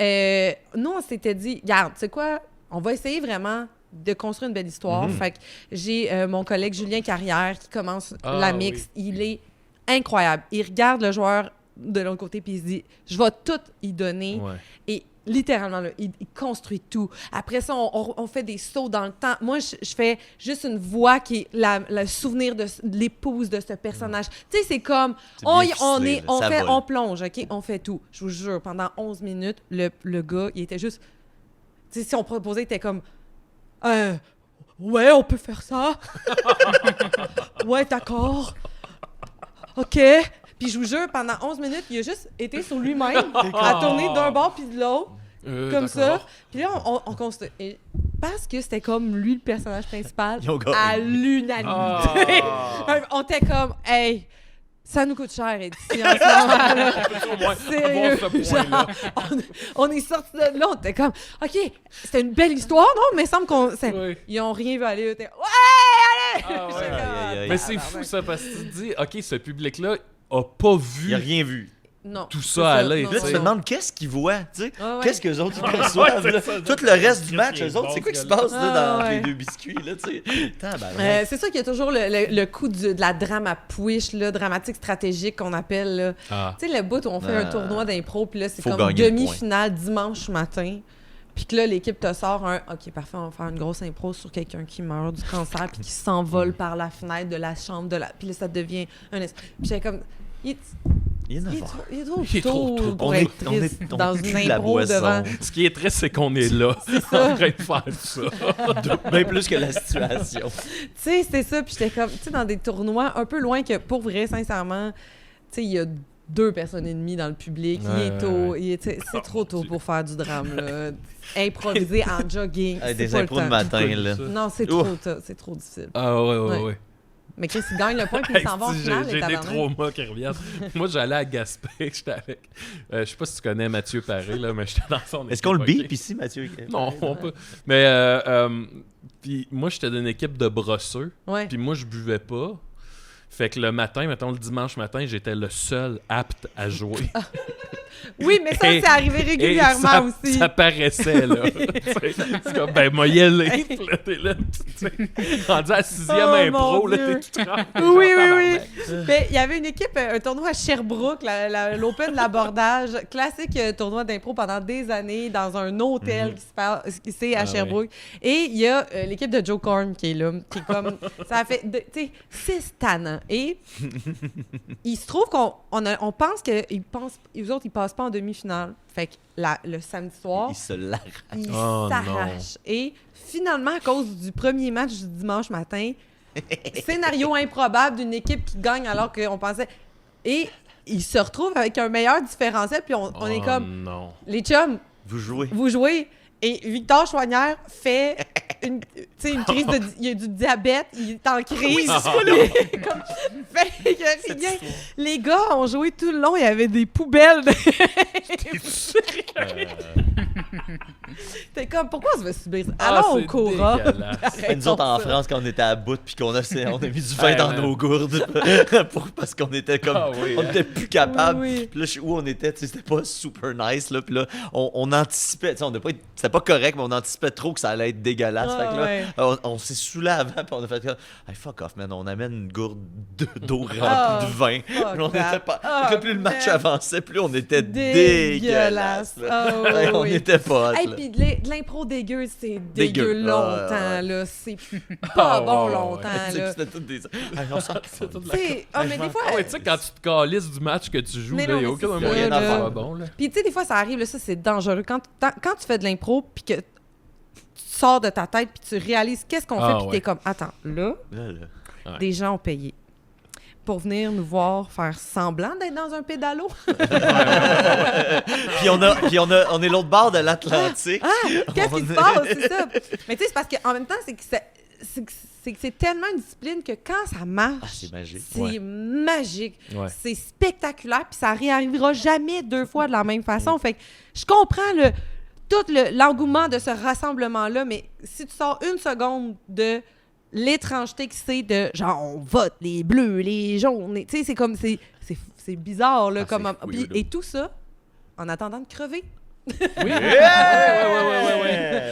D: nous, on s'était dit, regarde, tu sais quoi, on va essayer vraiment de construire une belle histoire. Fait que j'ai mon collègue Julien Carrière qui commence
C: Ah,
D: la mix.
C: oui.
D: Il est incroyable. Il regarde le joueur de l'autre côté puis il se dit, je vais tout y donner.
C: Ouais.
D: Et littéralement, là, il construit tout. Après ça, on fait des sauts dans le temps. Moi, je fais juste une voix qui est le souvenir de l'épouse de ce personnage. Tu sais, c'est comme,
A: C'est bien ficelé, là, ça vole.
D: on plonge, OK? On fait tout. Je vous jure, pendant 11 minutes, le gars, il était juste... Tu sais, si on proposait, il était comme... ouais, on peut faire ça. Ouais, d'accord. OK. Puis je vous jure, pendant 11 minutes, il a juste été sur lui-même, à tourner d'un bord puis de l'autre, comme ça.
C: d'accord.
D: Puis là, on constate. Et parce que c'était comme lui, le personnage principal,
A: Ils ont gagné.
D: à l'unanimité. On était comme, hey, ça nous coûte cher être ici en ce moment-là.
C: Au moins,
D: Sérieux,
C: avoir ce point-là.
D: genre, on est sortis de là, on était comme, OK, c'était une belle histoire, non? Mais il semble qu'on...
C: Oui.
D: Ils ont rien vu aller, eux, t'es, ouais, allez!
C: Ah, ouais.
D: J'étais comme,
A: Aïe, aïe, aïe.
C: Mais c'est fou, ça, parce que tu te dis, OK, ce public-là a pas vu
A: Il a rien vu.
D: Non.
C: tout
D: c'est
C: ça aller.
D: non,
A: Là, tu
C: sais.
A: te demandes qu'est-ce qu'ils voient, tu sais.
D: Ah ouais.
A: Qu'est-ce qu'eux autres ils perçoivent,
C: Ouais,
A: là.
C: c'est ça.
A: Tout le reste du match,
C: Qu'est-ce qui
A: eux autres,
C: est
A: c'est quoi qui se
C: bon,
A: passe, là,
D: Ah
A: dans
D: ouais.
A: les deux biscuits, là, tu sais. Tabarnak.
D: C'est sûr qu'il y a toujours le coup de la drame à push, là, dramatique stratégique qu'on appelle. Là.
C: Ah.
D: Tu sais, le bout où on fait un
A: Ah.
D: tournoi d'impro, puis là, c'est
A: Faut
D: comme
A: gagner le
D: demi-finale dimanche matin. Puis que là, l'équipe te sort un OK, parfait, on va faire une grosse impro sur quelqu'un qui meurt du cancer, puis qui s'envole par la fenêtre de la chambre de la. Puis là, ça devient un esprit. Puis j'étais comme.
A: Il est
D: Il est
A: 9
D: trop,
A: heures.
D: il est trop
C: Il est trop
D: tôt
C: tôt.
D: pour
A: On est-
D: être
A: on est-
D: triste
A: on
D: dans
A: pue
D: une
A: la
D: impro
A: boisson.
D: devant.
C: Ce qui est triste, c'est qu'on est là, en train de faire ça.
A: Bien plus que la situation.
D: Tu sais, c'est ça. Puis j'étais comme, tu sais, dans des tournois un peu loin que, pour vrai, sincèrement, tu sais, il y a 2 personnes et demie dans le public. Il
C: Ouais,
D: est tôt.
C: ouais.
D: C'est trop tôt pour faire du drame, là. Improviser en jogging.
A: Hey,
D: c'est
A: des
D: pas le
A: impros de
D: temps.
A: matin, là.
D: Non, c'est
A: Ouf.
D: trop, c'est trop difficile.
C: Ah ouais, ouais,
D: Ouais.
C: ouais.
D: Mais Chris, il gagne le point puis il s'en va en
C: Hey,
D: finale.
C: j'ai
D: les
C: des
D: tabarnak.
C: traumas qui reviennent. Moi, j'allais à Gaspé, j'étais avec... je sais pas si tu connais Mathieu Paré, là, mais j'étais dans son
A: Est-ce qu'on le
C: équipe,
A: bip
C: ok?
A: ici, Mathieu?
C: Non, on peut. Mais, puis moi, j'étais d'une équipe de brosseux,
D: Ouais.
C: puis moi, je buvais pas. Fait que le matin, mettons le dimanche matin, j'étais le seul apte à jouer.
D: Oui, mais ça,
C: Et-
D: c'est arrivé
C: Et
D: régulièrement
C: ça,
D: aussi.
C: ça paraissait, là. C'est comme, ben, moi, y aller. Puis là, t'es là, tu sais, rendu à 6e
D: Oh,
C: impro,
D: mon
C: là,
D: Dieu.
C: t'es tout trempé,
D: Oui,
C: genre,
D: oui, oui.
C: tabarnak.
D: Mais il y avait une équipe, un tournoi à Sherbrooke, l'Open de l'abordage, classique tournoi d'impro pendant des années dans un hôtel qui c'est à
C: Ah
D: Sherbrooke. Et il y a l'équipe de Joe Korn qui est là, qui est comme ça a fait, tu sais, 6 tannants. Et il se trouve on pense que eux autres ils passent pas en demi-finale. Fait que le samedi soir,
A: Il se l'arrache.
D: il
C: Oh,
D: s'arrache. Et finalement, à cause du premier match du dimanche matin, scénario improbable d'une équipe qui gagne alors qu'on pensait... Et il se retrouve avec un meilleur différentiel, puis on est
C: Oh,
D: comme...
C: non.
D: Les chums,
A: Vous jouez.
D: vous jouez. Et Victor Choignard fait une crise de... Il a du diabète, il est en crise. Comme, fait que rien. Les gars ont joué tout le long, il y avait des poubelles. T'es comme, pourquoi on se veut subir ça? Allons au
C: c'est
D: Cora.
C: dégueulasse.
A: Et nous autres, en
D: ça.
A: France, quand on était à bout puis qu'on a mis du vin
C: Ouais,
A: dans
C: man.
A: nos gourdes parce qu'on était comme...
C: Ah oui,
A: on
C: hein.
A: était plus capable.
D: Oui.
A: Puis là, où on était, tu sais, c'était pas super nice. Là, puis là, on anticipait. Tu sais, c'était pas correct, mais on anticipait trop que ça allait être dégueulasse.
D: Ah,
A: fait que là,
D: ouais.
A: on s'est saoulé avant puis on a fait comme... Hey, fuck off, man. On amène une gourde d'eau remplie
D: Ah,
A: de vin. Puis on
D: that.
A: était pas...
D: Ah,
A: Fait que plus le match
D: man.
A: avançait, plus on était
D: Dégueulasse.
A: dégueulasse. là.
D: Ah, oui,
A: Ouais, on
D: oui.
A: était pas
D: Hey,
A: là.
D: puis de l'impro dégueu, c'est dégueu
A: Dégueu.
D: longtemps,
A: Ah, ouais.
D: là. C'est pas
C: Ah,
D: bon
C: ouais,
D: longtemps,
A: Tu sais,
D: là.
A: C'était toutes des... Hey, on s'en
C: C'est toute la-
D: T'sais, mais des fois...
C: Ah ouais, tu sais, quand tu te calisses du match que tu joues,
D: Mais
C: il
D: non,
C: n'y a
D: mais
C: aucun
D: c'est
C: moyen
A: ça,
C: de
A: là.
C: faire bon. Là.
D: Puis tu sais, des fois, ça arrive, là, ça, c'est dangereux. Quand tu fais de l'impro, puis que tu sors de ta tête, puis tu réalises qu'est-ce qu'on
C: Ah,
D: fait, puis
C: ouais.
D: t'es comme, attends, là,
A: Là, là.
C: Ouais.
D: des gens ont payé pour venir nous voir faire semblant d'être dans un pédalo.
A: Puis on est l'autre bord de l'Atlantique.
D: Qu'est-ce qui se passe, c'est ça? Mais tu sais, c'est parce qu'en même temps, c'est tellement une discipline que quand ça marche,
A: Ah, c'est magique.
D: c'est
C: Ouais.
D: magique.
C: Ouais.
D: C'est spectaculaire, puis ça réarrivera jamais deux fois de la même façon. Fait que je comprends tout l'engouement de ce rassemblement-là, mais si tu sors une seconde de l'étrangeté que c'est de genre on vote les bleus, les jaunes, tu sais, c'est comme c'est bizarre là,
A: Ah,
D: comme
A: c'est
D: puis-
A: weird.
D: et tout ça en attendant de crever.
C: Oui. Ouais.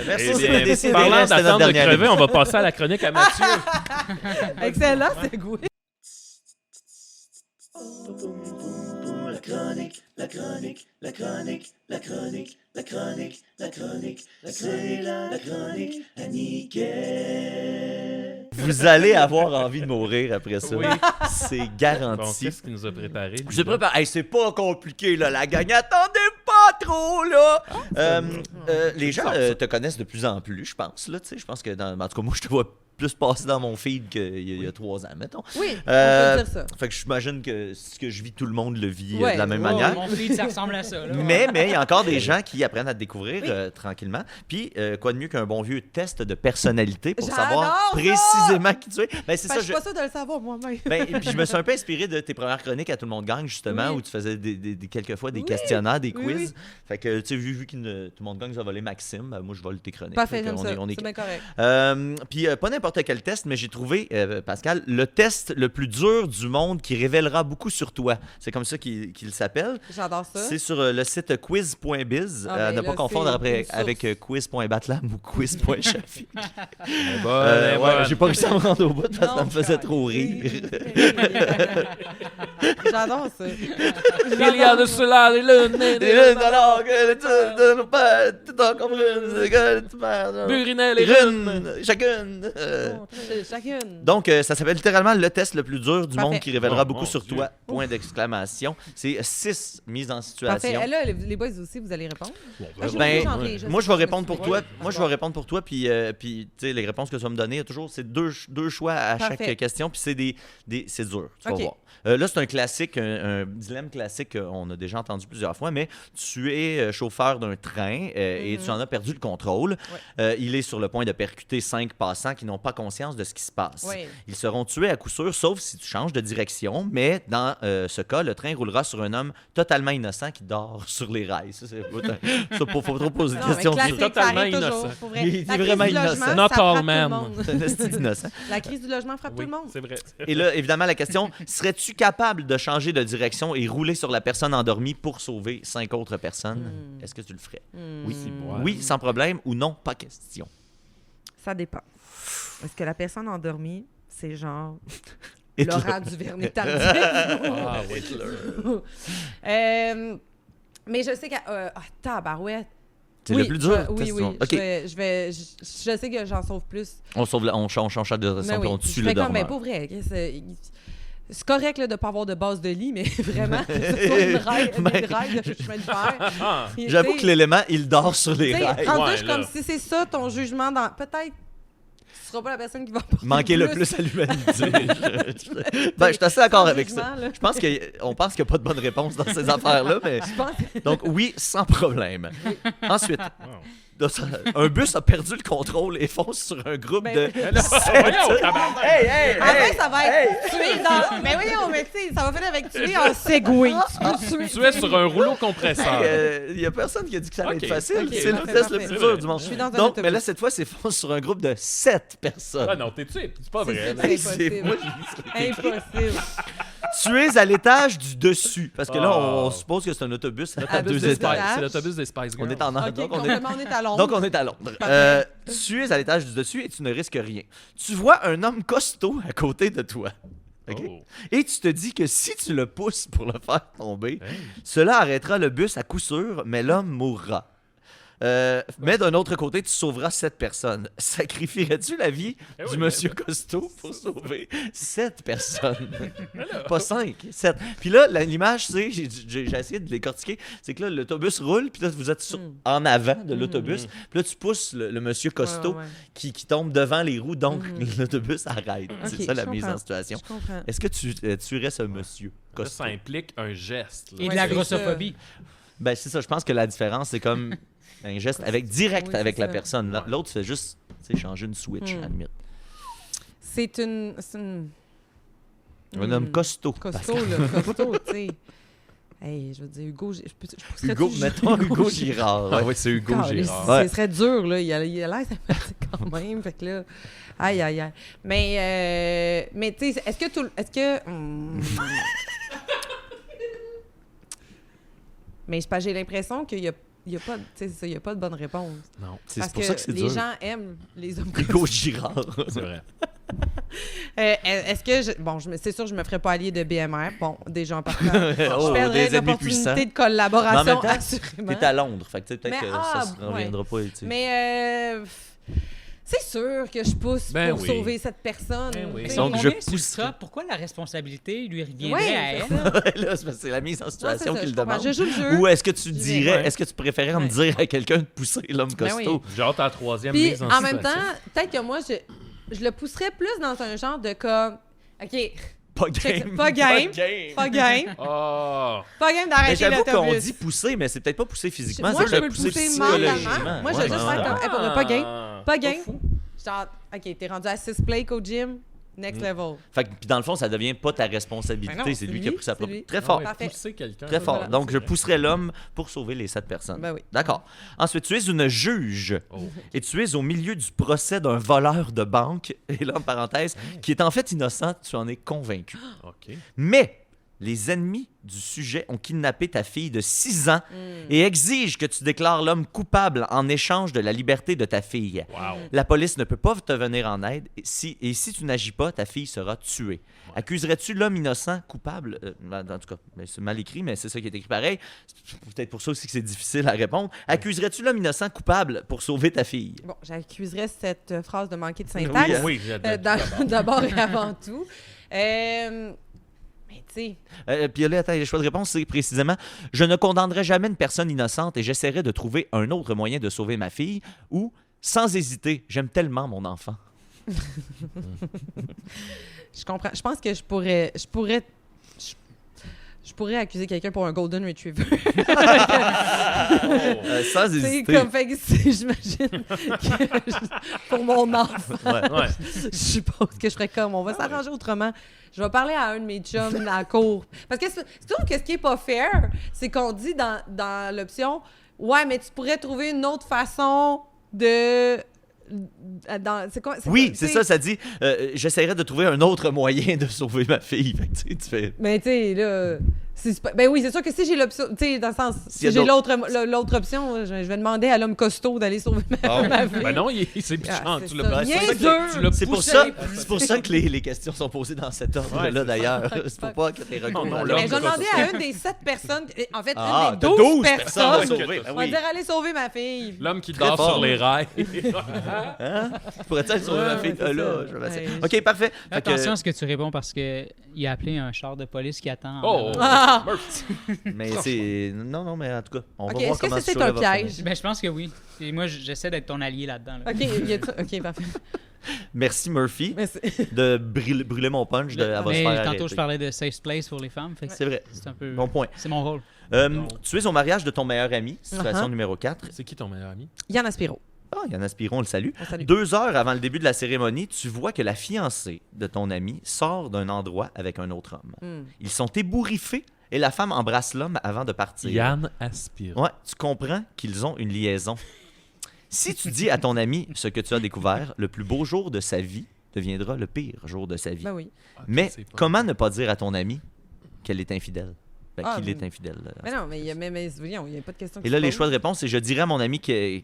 A: Merci,
C: Eh
A: c'était
C: bien,
A: Décidérez,
C: parlant
A: c'était notre
C: d'attendre de
A: dernière
C: crever,
A: émission.
C: on va passer à la chronique à Mathieu.
D: Excellent, c'est goût.
A: Vous allez avoir envie de mourir après ça.
C: Oui.
A: C'est
C: Bon,
A: garanti.
C: qu'est-ce qu'il nous a préparé? lui,
A: Je sais
C: là?
A: pas, hey, c'est pas compliqué, là, la gang. Attendez pas trop, là! Les gens te connaissent de plus en plus, je pense, là, tu sais. Je pense que, en tout cas, moi, je te vois plus passer dans mon feed qu'il y a 3 ans, mettons.
D: Oui, on
A: Euh,
D: peut dire ça.
A: Fait que j'imagine que ce que je vis, tout le monde le vit
D: Ouais,
A: de la même
E: Oh,
A: manière.
E: mon feed, ça ressemble à ça. Là.
A: Mais il y a encore des gens qui apprennent à te découvrir tranquillement. Puis, quoi de mieux qu'un bon vieux test de personnalité pour
D: J'adore
A: savoir
D: ça!
A: précisément qui tu es. Ben, c'est
D: Fait
A: ça,
D: que je suis pas sûre de le savoir moi-même.
A: ben, et puis je me suis un peu inspiré de tes premières chroniques à Tout le monde gagne, justement,
D: Oui.
A: où tu faisais quelquefois des
D: Oui,
A: questionnaires, des
D: oui,
A: quiz.
D: oui.
A: Fait que, tu sais, vu que Tout le monde gagne, ça volé Maxime, ben, moi, je vole tes chroniques.
D: Parfait,
A: Fait que
D: j'aime
A: on
D: ça.
A: est- on est-
D: C'est bien correct.
A: Puis, pas n'importe quel test, mais j'ai trouvé, Pascal, le test le plus dur du monde qui révélera beaucoup sur toi. C'est comme ça qu'il s'appelle.
D: J'adore ça.
A: C'est sur le site quiz.biz.
D: Ah, ben
A: ne
D: là,
A: pas confondre
D: c'est
A: après
D: une source.
A: avec quiz.batlam ou quiz.chafi.
C: Bonne.
A: J'ai pas réussi à me rendre au bout parce que ça
D: Non,
A: me faisait trop rire.
D: J'adore ça.
C: Il y a de cela, et le nez,
A: Et là, alors que le temps de nos pères, tout en comprenne, que tu perds,
C: Burinel et Rune.
A: Rune, chacune.
D: Chacune.
A: Donc, ça s'appelle littéralement le test le plus dur du
D: Parfait.
A: monde qui révélera
C: Oh,
A: beaucoup
C: mon
A: sur
C: Dieu.
A: toi. Point d'exclamation. C'est 6 mises en
D: Parfait.
A: situation.
D: Et là, les boys aussi, vous allez répondre.
A: Ben,
D: J'en ai,
A: moi, je vais répondre
D: me
A: pour
D: suis
A: toi.
D: dit,
A: Moi, je vais répondre pour toi. Puis tu sais, les réponses que tu vas me donner, il y a toujours c'est deux choix à
D: Parfait.
A: chaque question. Puis c'est dur. Tu vas
D: Ok.
A: voir. Là, c'est un classique, un dilemme classique qu'on a déjà entendu plusieurs fois. Mais tu es chauffeur d'un train et tu en as perdu le contrôle. Il est sur le point de percuter 5 passants qui n'ont pas conscience de ce qui se passe.
D: Oui.
A: Ils seront tués à coup sûr, sauf si tu changes de direction, mais dans ce cas, le train roulera sur un homme totalement innocent qui dort sur les rails. Ça, faut pas trop poser de
D: Non, mais
A: questions.
D: classique, ça
C: totalement
D: arrive toujours,
C: innocent.
D: pour vrai.
A: Il est
D: La crise
A: vraiment
D: du
A: innocent.
D: logement,
C: Not
D: ça frappe
C: all
D: tout le
C: men.
D: monde.
A: C'est un esti d'innocent.
D: La crise du logement frappe tout
C: Oui,
D: le monde.
C: c'est vrai.
A: Et là, évidemment, la question, serais-tu capable de changer de direction et rouler sur la personne endormie pour sauver 5 autres personnes? Est-ce que tu le ferais? Oui, oui, sans problème, ou non, pas question.
D: Ça dépend. Est-ce que la personne endormie, c'est genre
A: Et
D: Laurent Duvernay-Tardif?
C: Ah oui.
D: Mais je sais que... tabarouette.
A: C'est le plus dur.
D: Oui, oui.
A: OK.
D: Je sais que j'en sauve plus.
A: On change de direction,
D: Mais
A: puis
D: oui.
A: on tue
D: Je
A: le
D: fais comme,
A: dormeur.
D: pour vrai. C'est correct là, de ne pas avoir de base de lit, mais vraiment, c'est pas une rail de chemin de fer. Puis,
A: J'avoue
D: tu
A: que
D: sais,
A: l'élément, il dort sur les
D: t'sais,
A: rails.
D: rendu,
C: Ouais,
D: je suis
C: là.
D: comme si c'est ça ton jugement dans... Peut-être tu seras pas la personne qui va porter
A: Manquer le plus à l'humanité. Ben, je suis assez d'accord avec ça.
D: Jugement, là.
A: Je pense qu'on pense qu'il n'y a pas de bonne réponse dans ces affaires-là, mais...
D: Je pense-
A: Donc oui, sans problème. Ensuite, un bus a perdu le contrôle et fonce sur un groupe
D: Ben,
A: de...
C: Voyons, tabarnak.
A: Hey!
D: En fait, ça va être tué dans... Mais oui, non, mais tu sais, ça va finir avec tuer en Segway.
C: Tu es sur un rouleau compresseur.
A: Il n'y a personne qui a dit que ça allait
C: Ok.
A: être facile.
D: Ok,
A: C'est le
D: parfait,
A: test le
D: parfait.
A: plus dur du monde.
D: Je suis dans un
A: Donc,
D: autobus.
A: mais là, cette fois, c'est fonce sur un groupe de 7 personnes.
C: Ah non, t'es tué. C'est pas vrai. là.
D: C'est
A: C'est-
D: impossible.
A: moi, je dis ça.
D: Impossible.
A: Tu es à l'étage du dessus. Parce que là,
C: Oh.
A: on suppose que c'est un autobus à
D: L'autobus
A: deux
D: des
A: étages.
D: Spice.
C: C'est l'autobus des Spice Girls.
A: On est en
D: OK,
A: donc,
D: complètement, on est à Londres.
A: donc, on est à Londres.
D: Parfait.
A: Tu es à l'étage du dessus et tu ne risques rien. Tu vois un homme costaud à côté de toi. OK?
C: Oh.
A: Et tu te dis que si tu le pousses pour le faire tomber,
C: Hey.
A: cela arrêtera le bus à coup sûr, mais l'homme mourra. Mais d'un autre côté, tu sauveras 7 personnes. Sacrifierais-tu la vie
C: Eh
A: du
C: oui,
A: monsieur costaud pour sauver 7 personnes? Pas 5, 7. Puis là, l'image, c'est, j'ai essayé de décortiquer, c'est que là, l'autobus roule, puis là, vous êtes en avant de l'autobus, puis là, tu pousses le monsieur costaud
D: Ouais, ouais.
A: Qui tombe devant les roues, donc l'autobus arrête. C'est
D: Ok,
A: ça la
D: je
A: mise
D: comprends.
A: en situation.
D: Je comprends.
A: Est-ce que tu tuerais ce monsieur
C: Là,
A: costaud?
C: ça implique un geste. là.
E: Et de
D: Ouais,
E: la
D: c'est
E: grossophobie.
A: Ben, c'est ça, je pense que la différence, c'est comme un geste direct
D: Oui,
A: avec
D: c'est
A: la
D: ça.
A: personne. L'autre fait juste tu sais, changer une switch, à la limite.
D: C'est une...
A: Un homme costaud.
D: Costaud, là. Costaud, tu sais. Hey, je veux dire, Hugo... Je pousserais-tu
A: Hugo,
D: juste
A: mettons Hugo Girard.
C: Ah oui, c'est Hugo
D: Caliste,
C: Girard.
A: Ouais.
D: Ce serait dur, là. Il a l'air sympathique quand même. Fait que là... Aïe, aïe, aïe. Mais tu sais, est-ce que... Mais c'est parce que j'ai l'impression qu'il y a pas, tu sais, c'est ça, il y a pas de bonne réponse.
C: Non,
A: C'est
D: Parce
A: pour ça que c'est
D: les
A: dur.
D: gens aiment les hommes
A: Hugo Girard.
C: c'est vrai.
D: Est-ce que... c'est sûr, je me ferais pas allier de BMR. Bon, déjà en partant.
A: Oh,
D: je perdrais
A: des ennemis puissants.
D: l'opportunité de
A: Mais en
D: collaboration,
A: même temps,
D: assurément.
A: T'es à Londres, fait que tu sais, peut-être
D: Mais,
A: que ça se
D: ouais.
A: reviendra pas. Tu sais.
D: Mais c'est sûr que je pousse
C: Ben
D: pour
C: oui.
D: sauver cette personne.
C: Ben oui.
D: Tu sais.
A: Donc, je
E: Combien sur
A: pousserais.
E: ça? Pourquoi la responsabilité lui reviendrait
D: Ouais,
E: à elle?
D: c'est ça.
A: Là, c'est parce que c'est la mise en
D: Ouais,
A: situation
D: c'est ça,
A: qu'il
D: je comprends.
A: demande.
D: Je joue le jeu.
A: Ou est-ce que tu
D: Je
A: dirais,
C: ouais.
A: est-ce que tu préférais me
D: Ouais.
A: dire à quelqu'un de pousser l'homme
D: Ben oui.
A: costaud?
C: J'ai hâte à la troisième
D: Puis,
C: mise en
D: en
C: situation.
D: même temps, peut-être que moi, je le pousserais plus dans un genre de comme... OK,
A: Pas
D: check
A: game.
D: ça. Pas game. Pas game.
C: Oh!
D: Pas game
A: Mais
D: d'arrêter
A: j'avoue qu'on
D: l'autobus.
A: dit pousser, mais c'est peut-être pas pousser physiquement,
D: Moi,
A: c'est
D: je peux le
A: pousser
D: pousser
A: psychologiquement.
D: mentalement. Moi, je
A: Ouais,
D: vais juste
A: ouais,
D: faire comme...
A: ouais.
D: Hey, pour vrai, pas game. Pas game.
E: Pas fou.
D: Genre, OK, t'es rendu à 6 plaques au gym. Next level.
A: Fait que, puis dans le fond, ça devient pas ta responsabilité,
D: Ben non,
A: c'est
D: c'est
A: lui qui a
D: lui,
A: pris sa
D: c'est
A: propre...
D: lui.
A: Très
C: Ah
A: fort.
C: ouais,
D: Parfait.
C: pousser quelqu'un.
A: Très fort.
D: Voilà.
A: Donc, je
C: C'est vrai.
A: pousserai l'homme pour sauver les 7 personnes.
D: Ben oui.
A: D'accord. Ensuite, tu es une juge
C: Oh.
A: et tu es au milieu du procès d'un voleur de banque, et là, en parenthèse, qui est en fait innocent, tu en es convaincu.
C: OK.
A: Mais les ennemis du sujet ont kidnappé ta fille de 6 ans et exigent que tu déclares l'homme coupable en échange de la liberté de ta fille.
C: Wow.
A: La police ne peut pas te venir en aide et si tu n'agis pas, ta fille sera tuée. Accuserais-tu l'homme innocent coupable? En tout cas, c'est mal écrit, mais c'est ça qui est écrit pareil. C'est peut-être pour ça aussi que c'est difficile à répondre. Accuserais-tu l'homme innocent coupable pour sauver ta fille?
D: Bon, j'accuserais cette phrase de manquer de syntaxe.
A: Oui, hein.
C: Oui, j'adore.
D: D'abord et avant tout. Mais tu sais,
A: Puis là, attends, le choix de réponse, c'est précisément « Je ne condamnerai jamais une personne innocente et j'essaierai de trouver un autre moyen de sauver ma fille » ou « Sans hésiter, j'aime tellement mon enfant.
D: je comprends. Je pense que je pourrais je pourrais accuser quelqu'un pour un Golden Retriever.
A: Sans
D: C'est
A: hésiter.
D: comme, fait que j'imagine que pour mon enfant,
C: Ouais.
D: je suppose que je ferais comme, on va s'arranger autrement. Je vais parler à un de mes chums à la cour. Parce que je trouve que ce qui est pas fair, c'est qu'on dit dans l'option, ouais, mais tu pourrais trouver une autre façon de... c'est quoi?
A: Oui, c'est ça dit. J'essaierai de trouver un autre moyen de sauver ma fille. Fait que, tu fais.
D: Mais tu sais, là... Ben oui, c'est sûr que si j'ai l'option... Tu sais, dans le sens...
A: S'il y a
D: Si j'ai l'autre option, je vais demander à l'homme costaud d'aller sauver ma fille.
C: Ben non, c'est pichant.
D: c'est
C: Tu
D: ça.
C: l'as
D: Niaiseux!
A: C'est pour ça que les questions sont posées dans cet ordre-là, d'ailleurs. C'est pour pas que t'es recours
C: non,
A: à
C: là,
A: l'homme
D: Mais je vais
A: costaud.
D: demander à une des 7 personnes... En fait,
A: Ah,
D: une des
A: de
D: 12
A: personnes à
D: personnes.
A: sauver.
D: On va dire, allez sauver ma fille.
C: L'homme qui
A: Très
C: dort
A: fort.
C: sur les rails.
A: Hein? Pourrais-tu aller sauver ma fille?
D: c'est
A: Là,
D: ça.
A: je vais
D: Ouais,
A: OK, parfait. Fait que-
E: Attention à ce que tu réponds parce que il a appelé un char de police qui attend.
C: Oh!
D: Ah!
A: mais c'est... Non, mais en tout cas, on
D: OK,
A: va voir
D: est-ce que
A: comment ce
D: c'est
A: show-là
D: un
A: va finir.
D: piège?
E: Ben, je pense que oui. Et moi, j'essaie d'être ton allié là-dedans. Là.
D: OK, parfait.
A: Merci, Murphy,
D: Mais c'est-
A: de brûler mon punch. Elle va se
E: Mais
A: faire
E: tantôt,
A: arrêter.
E: je parlais de safe place pour les femmes. Fait que
A: C'est vrai.
E: c'est un peu.
A: Bon point.
E: C'est mon rôle.
A: Tu es au mariage de ton meilleur ami, situation numéro 4.
C: C'est qui ton meilleur ami?
D: Yann Aspiro.
A: Ah, Yann Aspiron, on le salue.
D: On salue.
A: 2 heures avant le début de la cérémonie, tu vois que la fiancée de ton ami sort d'un endroit avec un autre homme. Ils sont ébouriffés et la femme embrasse l'homme avant de partir.
C: Yann Aspire.
A: Ouais, tu comprends qu'ils ont une liaison. Si tu dis à ton ami ce que tu as découvert, le plus beau jour de sa vie deviendra le pire jour de sa vie.
D: Ben oui.
A: Mais
C: c'est pas-
A: comment ne pas dire à ton ami qu'elle est infidèle? Qu'il est
D: mais-
A: infidèle.
D: Mais non, mais il n'y a pas de question.
A: Et là, les choix de réponse, c'est je dirais à mon ami qu'il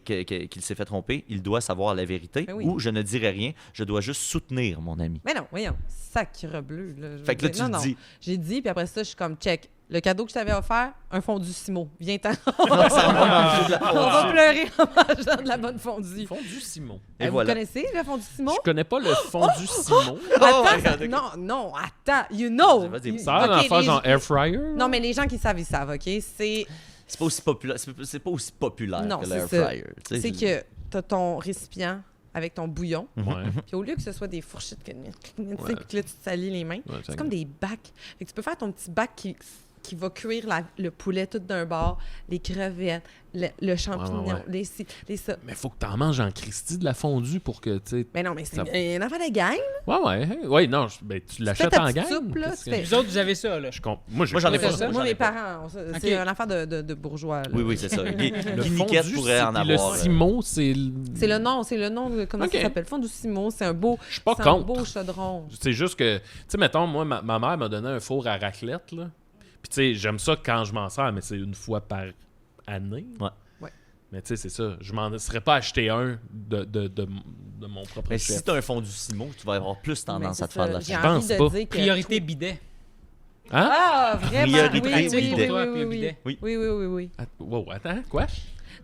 A: s'est fait tromper, il doit savoir la vérité,
D: Ben oui.
A: ou je ne dirai rien, je dois juste soutenir mon ami.
D: Mais non, voyons. Sacre bleu. Là, je
A: Fait que là,
D: veux
A: tu
D: dire,
A: le
D: non,
A: dis.
D: non. J'ai dit, puis après ça, je suis comme, check. Le cadeau que je t'avais offert, un fondu Simo. Viens-t'en. On va pleurer en mangeant de la bonne fondue.
C: Fondu Simon.
A: Et
D: Vous
A: voilà.
D: connaissez le fondu Simon?
C: Je connais pas le fondu Simon.
D: Attends, non, attends. You know.
A: Vas-y,
C: Ça a l'air d'en
D: Ok,
C: faire
D: les-
C: genre air fryer.
D: Non, mais les gens qui savent, ils savent, OK? C'est
A: C'est pas aussi populaire, c'est pas aussi populaire
D: Non,
A: que
D: c'est
A: l'air
D: ça.
A: fryer. tu sais,
D: que t'as ton récipient avec ton bouillon,
C: Ouais.
D: puis au lieu que ce soit des fourchettes, puis
C: Ouais.
D: que là, tu te salis les mains,
C: Ouais,
D: c'est comme des bacs. Fait que tu peux faire ton petit bac qui va cuire le poulet tout d'un bord, les crevettes, le champignon,
C: ouais.
D: les ça.
C: Mais faut que t'en manges en Christie de la fondue pour que, tu sais...
D: Mais non, mais c'est
C: Ça-
D: une affaire de gang.
C: Ouais, non, ben, tu l'achètes
D: ta
C: en
D: petite
C: gang.
D: soupe, là,
C: Qu'est-ce
D: tu
C: que-
D: fais-
E: Vous autres, vous avez ça, là.
C: Moi,
A: Moi, j'en ai pas
C: ça.
A: ça.
D: Moi,
A: j'en ai
D: mes
A: pas.
D: parents,
E: Ok.
D: c'est une affaire de bourgeois. là.
A: Oui, c'est ça.
C: Le
A: Guy Niquette
C: fondu,
A: pourrait en
C: puis
A: avoir.
C: Le Simon, c'est...
D: C'est le nom, de, comment
C: Ok.
D: ça s'appelle? Fondu Simo, c'est un beau,
C: Je suis pas
D: c'est un
C: contre.
D: beau chaudron.
C: C'est juste que, tu sais, mettons, moi, ma mère m'a donné un four à raclette, là. Puis, tu sais, j'aime ça quand je m'en sers, mais c'est une fois par année.
A: Ouais.
D: Ouais.
C: Mais, tu sais, c'est ça. Je m'en serais pas acheté un de mon propre
A: Mais
C: chef.
A: si t'as un fond du Simon, tu vas avoir plus tendance
D: Mais
A: à te
D: c'est
A: faire de la
D: ça, j'ai
A: chaîne.
C: pense
D: envie de
C: pas.
D: dire que
E: Priorité
D: tout-
E: bidet.
C: Hein?
D: Ah, vraiment?
A: Priorité
D: oui,
A: pratique
D: oui,
A: pour
D: oui,
E: toi,
D: oui,
E: puis
D: oui,
E: bidet.
D: oui. Oui.
C: Wow, attends, quoi?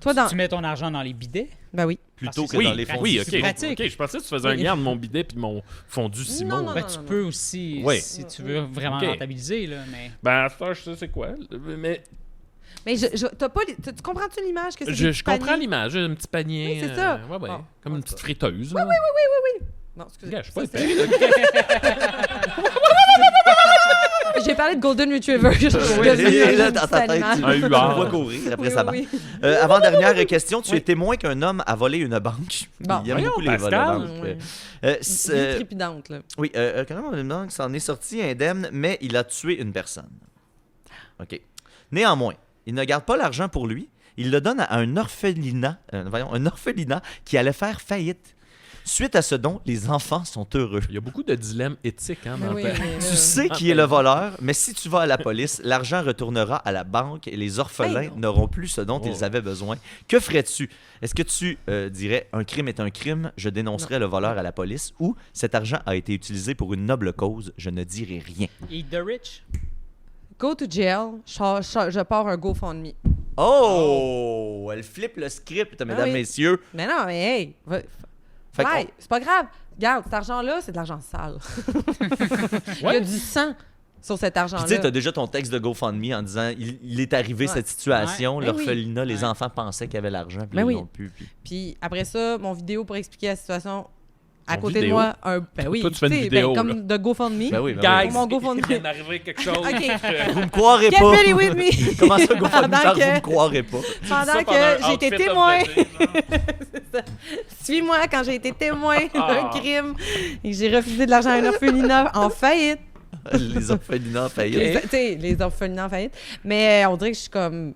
D: Toi, dans...
E: Tu mets ton argent dans les bidets.
D: Ben oui.
A: Plutôt
E: Parce
A: que
E: que
A: dans
E: oui,
A: les fonds
C: Oui,
A: du
C: ok.
E: c'est
A: Simon.
E: pratique.
C: Ok, je pensais que tu faisais un lien entre mon bidet puis mon fondu Simon.
D: non,
E: Ben,
D: non,
E: tu
D: non.
E: peux aussi,
C: Oui.
E: si tu veux vraiment
C: Ok.
E: rentabiliser, là, mais...
C: Ben, ça, je sais c'est quoi. Mais
D: Mais t'as pas... Tu comprends-tu l'image que c'est des
C: je
D: petits
C: comprends
D: paniers?
C: l'image, un petit panier.
D: Oui, c'est ça.
C: Ouais.
D: Bon,
C: Comme
D: en
C: une
D: tout
C: petite
D: cas.
C: friteuse.
D: Oui.
C: là.
D: Non, excusez.
C: Regarde, je suis pas
D: Ça,
C: épais.
D: J'ai parlé de Golden Retriever. Je suis
A: Oui,
D: devenue
A: et là,
D: un
A: dans
D: petit
A: ta tête,
D: animal.
A: tu
C: Un
A: tu
C: huard.
A: le vois courir après
D: Oui,
A: sa barre.
D: oui.
A: Avant-dernière question, tu
D: Oui.
A: es témoin qu'un homme a volé une banque.
D: Bon.
A: Il aime
C: Voyons,
A: beaucoup les vols de
C: Pascal.
A: banque.
D: Ouais.
A: C'est-
D: Trépidante, là.
A: Oui, quand même, une banque s'en est sorti indemne, mais il a tué une personne. OK. Néanmoins, il ne garde pas l'argent pour lui. Il le donne à un orphelinat, un orphelinat qui allait faire faillite. Suite à ce don, les enfants sont heureux.
C: Il y a beaucoup de dilemmes éthiques hein,
D: Mais
C: dans
D: oui,
C: le
D: mais
A: Tu
D: là-
A: sais qui est le voleur, mais si tu vas à la police, l'argent retournera à la banque et les orphelins
D: Hey, non.
A: n'auront plus ce dont
C: Oh.
A: ils avaient besoin. Que ferais-tu? Est-ce que tu dirais un crime est un crime, je dénoncerai le voleur à la police, ou cet argent a été utilisé pour une noble cause, je ne dirai rien?
E: Eat the rich.
D: Go to jail, je pars un GoFundMe.
A: Oh! Elle flippe le script, mesdames,
D: oui.
A: messieurs.
D: Mais non, mais hey,
A: Fait qu'on-
D: ouais, c'est pas grave. Regarde, cet argent-là, c'est de l'argent sale. Il y a du sang sur cet
A: Puis
D: argent-là.
A: tu sais, t'as déjà ton texte de GoFundMe en disant il est arrivé
D: Ouais.
A: cette situation,
D: Ouais.
A: l'orphelinat, les
E: Ouais.
A: enfants pensaient qu'il y avait l'argent, puis
D: Ben
A: ils
D: oui.
A: l'ont plus. Puis...
D: Puis après ça, mon vidéo pour expliquer la situation, à
C: En
D: côté
C: vidéo?
D: de moi, ben oui,
C: Toi, tu fais une
D: sais,
C: vidéo,
D: comme
C: là.
D: de GoFundMe.
A: Ben oui, ben
C: Guys,
A: oui.
D: Mon GoFundMe.
C: il vient d'arriver quelque chose.
D: OK.
A: Vous me croirez
D: Get
A: pas.
D: ready with me!
A: Comment ça, GoFundMe,
D: Pendant
A: vous
D: que-
A: me croirez pas.
D: Pendant
C: Ça,
D: que
C: un
D: j'ai été
C: outfit of
D: témoin.
C: the day, genre.
D: C'est ça. Suis-moi quand j'ai été témoin d'un
C: Ah.
D: crime et que j'ai refusé de l'argent à un orphelinat en faillite.
A: Les orphelinats en faillite.
D: Tu sais, les orphelinats en faillite. Mais on dirait que je suis comme...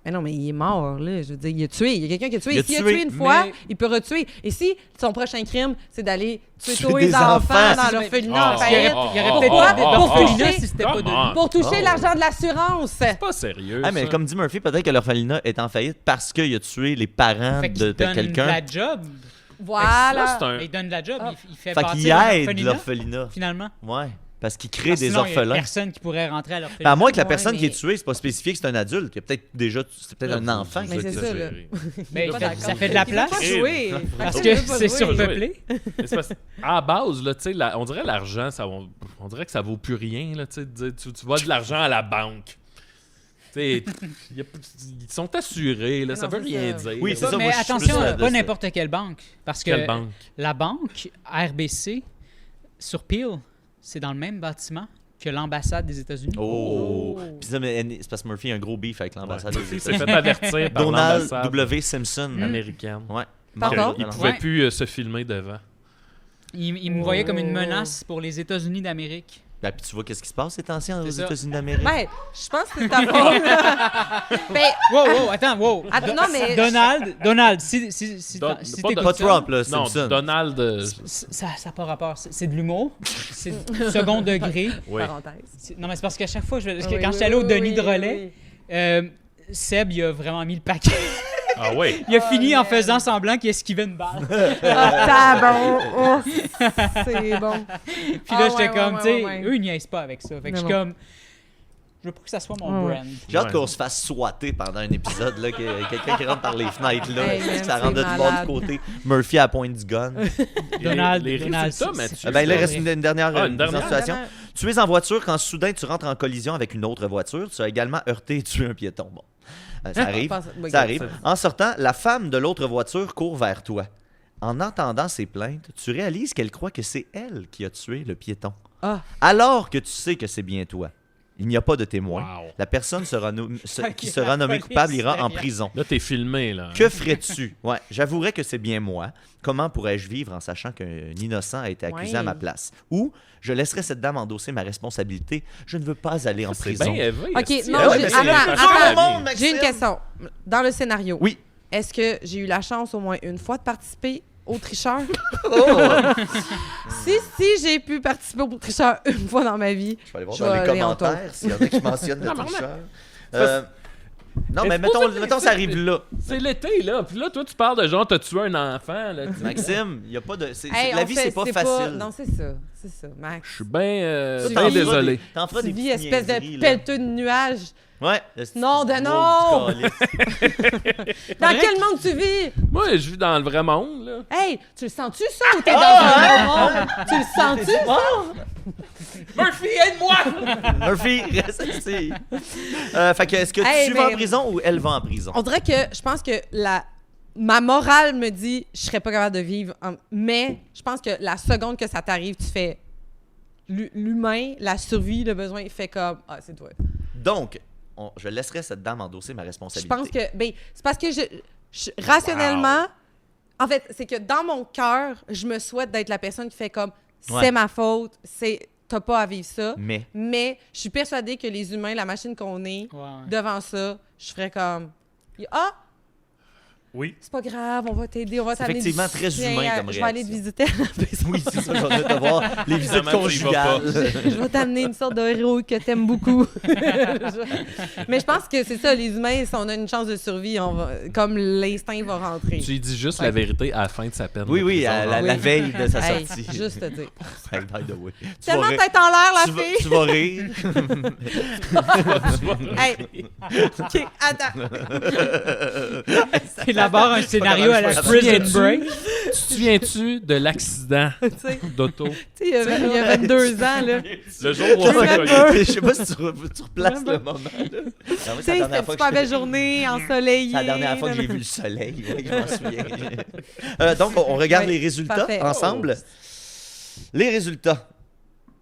D: Mais non, mais il est mort, là. Je veux dire, il a tué. Il y a quelqu'un qui a tué.
A: Il a
D: S'il a
A: tué,
D: tué une fois,
C: mais-
D: il peut retuer. Et si son prochain crime, c'est d'aller tuer
A: Tuer
D: tous
A: des
D: les enfants
A: enfants.
D: dans l'orphelinat en
C: Ah.
E: Il y
D: faillite
E: aurait peut-être
D: Pourquoi?
E: pas
D: Pour
E: d'orphelinat
D: toucher-
E: si c'était pas de
C: Come on.
D: pour toucher
C: Oh.
D: l'argent de l'assurance.
C: C'est pas sérieux.
A: Ah, mais
C: ça.
A: comme dit Murphy, peut-être que l'orphelinat est en faillite parce qu'il a tué les parents
E: Fait
A: de
E: qu'il donne
A: quelqu'un.
E: la job.
D: Voilà.
C: Ça, c'est un-
E: Il donne de la job. Il fait
A: Fait
E: bâtir
A: qu'il
E: un
A: aide
E: orphelinat,
A: l'orphelinat.
E: finalement.
A: Ouais. Parce qu'il crée
E: Parce que
A: des
E: sinon, il y a
A: orphelins.
E: personne qui pourrait rentrer à
A: Ben,
E: l'orphelinat.
A: à moins que la
D: Ouais,
A: personne qui est
D: mais-
A: tuée, c'est pas spécifié que c'est un adulte. Il y a peut-être déjà, c'est peut-être un enfant.
D: Mais c'est ça, là.
E: Mais
D: Pas
E: ça
D: d'accord.
E: fait de la
D: Il veut pas
E: place.
D: jouer.
E: Parce
D: Il
E: que
D: veut pas
E: c'est
D: jouer.
E: surpeuplé.
C: Mais c'est parce- à la base, là, tu sais, on dirait l'argent, on dirait que ça vaut plus rien. Là, tu sais, de dire, tu vois de l'argent à la banque. Tu sais, ils sont assurés, là, ça
D: Non,
C: veut
D: c'est
C: rien
D: ça.
C: dire.
A: Oui, c'est ça.
E: Mais
A: moi, je suis
E: attention,
A: plus là- de
E: pas
A: ça.
E: n'importe quelle banque. Parce que
C: Quelle banque?
E: la banque RBC sur Peel, c'est dans le même bâtiment que l'ambassade des États-Unis.
A: Oh! Puis ça, mais c'est parce que Murphy a un gros beef avec l'ambassade.
C: Ouais. Il s'est fait avertir par
A: Donald
C: l'ambassade
A: W. Simpson.
C: américaine.
A: Ouais.
D: Pardon?
C: Il
A: Mort.
C: pouvait
E: Ouais.
C: plus se filmer devant.
E: Il me voyait comme une menace pour les États-Unis d'Amérique.
A: Ben, puis tu vois qu'est-ce qui se passe ces temps-ci aux
E: C'est ça.
A: États-Unis d'Amérique?
D: Ben, je pense que c'est ta faute. Ben,
E: Wow, attends, wow.
D: Attends, non, mais-
E: Donald, si
C: Don-
E: si
C: pas
E: t'écoutes
A: Pas
E: ça,
A: Trump, là,
C: Non,
A: Simpson.
C: Donald.
E: ça n'a pas rapport. C'est de l'humour. C'est second degré.
C: Oui.
D: Parenthèse.
E: Non, mais c'est parce qu'à chaque fois, parce que
D: Oui,
E: quand
D: oui,
E: j'étais allé au
D: oui,
E: Denis
D: oui,
E: de relais, Seb, il a vraiment mis le paquet.
C: Ah oui.
E: Il a fini en
D: man.
E: faisant semblant qu'il esquivait une balle.
D: Ah, bon. C'est bon.
E: Puis
D: Ah,
E: là, j'étais
D: ouais,
E: comme,
D: ouais,
E: tu sais,
D: ouais.
E: eux, ils niaisent pas avec ça. Fait que je
D: Non,
E: suis
D: non.
E: comme, je veux pas que ça soit mon
D: Ouais.
E: brand.
A: J'ai hâte
C: Ouais.
A: qu'on se fasse swatter pendant un épisode, là, que quelqu'un qui rentre par les fenêtres, là,
D: Hey, man,
A: que ça rentre de
D: c'est
A: tout bord du
D: malade.
A: côté. Murphy à la pointe du gun.
E: Donald,
C: les
E: Donald,
C: résultats,
E: c'est-
C: Mathieu.
A: Ah ben, il
E: c'est
A: reste
E: vrai.
A: une dernière,
C: Ah, une dernière?
A: situation. Tu es en voiture quand soudain tu rentres en collision avec une autre voiture. Tu as également heurté et tué un piéton. Bon, ça arrive.
D: Oui,
A: Ça arrive. En sortant, la femme de l'autre voiture court vers toi. En entendant ses plaintes, tu réalises qu'elle croit que c'est elle qui a tué le piéton.
D: Ah.
A: Alors que tu sais que c'est bien toi. Il n'y a pas de témoin.
C: Wow.
A: La personne qui sera nommée coupable ira en prison.
C: Là, t'es filmé, là.
A: Que ferais-tu? Ouais, j'avouerais que c'est bien moi. Comment pourrais-je vivre en sachant qu'un innocent a été accusé
D: Ouais.
A: à ma place? Ou je laisserai cette dame endosser ma responsabilité. Je ne veux pas aller en
C: C'est
A: prison.
C: bien élevé.
D: Ok,
C: esti.
D: non,
C: Ah ouais,
D: j'ai-
C: mais c'est
D: attends,
C: pas
D: attends.
C: cher, la
A: Monde,
C: vie.
A: Maxime!
D: J'ai une question. Dans le scénario,
A: Oui.
D: est-ce que j'ai eu la chance au moins une fois de participer au tricheur?
A: Oh!
D: Si j'ai pu participer au tricheur une fois dans ma vie,
A: Je vais aller voir
D: Je
A: dans
D: vais
A: les
D: aller en
A: commentaires s'il y en a qui mentionnent le
C: Non, mais
A: tricheur. Non,
C: Mais
A: mais
C: c'est pas ça,
A: mettons ça arrive là.
C: C'est l'été, là. Puis là, toi, tu parles de genre, t'as tué un enfant, là. tu sais.
A: Maxime, il n'y a pas de.
D: hey,
A: la
D: on
A: vie,
D: fait-
A: c'est pas facile.
D: Non, c'est ça. C'est ça, Max.
C: Je suis bien
D: Tu
C: bien
D: vis-
C: désolé.
A: T'en feras
D: Tu
A: des
D: vis
A: petites
D: espèce
A: niaiseries,
D: de
A: là.
D: pelleteux de nuages.
A: Ouais.
D: Non, de non! Dans quel monde tu vis?
C: Moi, je vis dans le vrai monde, là.
D: Hey, tu le sens-tu ça ou t'es dans un monde? Tu le sens-tu ça?
C: Murphy, aide-moi!
A: Murphy, reste ici. Fait que, est-ce que
D: Hey,
A: tu vas
D: mais-
A: en prison ou elle va en prison?
D: On dirait que je pense que ma morale me dit je serais pas capable de vivre. Mais je pense que la seconde que ça t'arrive, tu fais l'humain, la survie, le besoin, il fait comme ah, c'est toi.
A: Donc, je laisserai cette dame endosser ma
D: Je
A: responsabilité.
D: pense que ben c'est parce que rationnellement en fait, c'est que dans mon cœur, je me souhaite d'être la personne qui fait comme
A: Ouais.
D: c'est ma faute, t'as pas à vivre ça.
A: Mais,
D: Je suis persuadée que les humains, la machine qu'on est,
E: Ouais.
D: devant ça, je ferais comme ah,
C: Oui.
D: c'est pas grave, on va t'aider, on va t'amener du
A: effectivement très
D: soutien,
A: humain comme
D: je vais aller te
A: réaction.
D: visiter à la maison.
A: oui, c'est ça, je vais te voir les visites
C: Finalement, tu y vas
A: conjugales.
D: Je vais t'amener une sorte de héros que t'aimes beaucoup. Mais je pense que c'est ça, les humains, si on a une chance de survie, comme l'instinct va rentrer.
C: Tu lui dis juste
D: Ouais.
C: la vérité à la fin de sa peine.
A: Oui,
C: de
A: oui,
C: prison,
A: à
C: genre.
A: la
D: Oui.
A: veille de sa
D: Hey,
A: sortie.
D: juste te dire.
A: Hey, by the way. Tu
D: Tellement
A: vas rire.
D: tête en l'air, la
A: Tu vas-
D: fille.
A: tu vas rire.
D: Hey. OK, attends.
E: C'est élabore un scénario à la
A: Tu te
E: Prison Break.
C: Tu te souviens-tu de l'accident
D: Tu sais,
C: d'auto?
D: il y a 22 ans, là.
C: Le jour où on s'est
D: Même
C: connus.
D: pas.
A: Je sais pas si tu replaces le moment. Là. Non, moi,
D: Tu
A: c'est
D: sais,
A: la
D: c'était
A: dernière
D: une
A: fois
D: super
A: que
D: belle journée, ensoleillée.
A: C'est la dernière fois que j'ai vu le soleil, oui, je m'en souviens. Donc, on regarde
D: Oui,
A: les résultats
D: parfait.
A: ensemble. Les résultats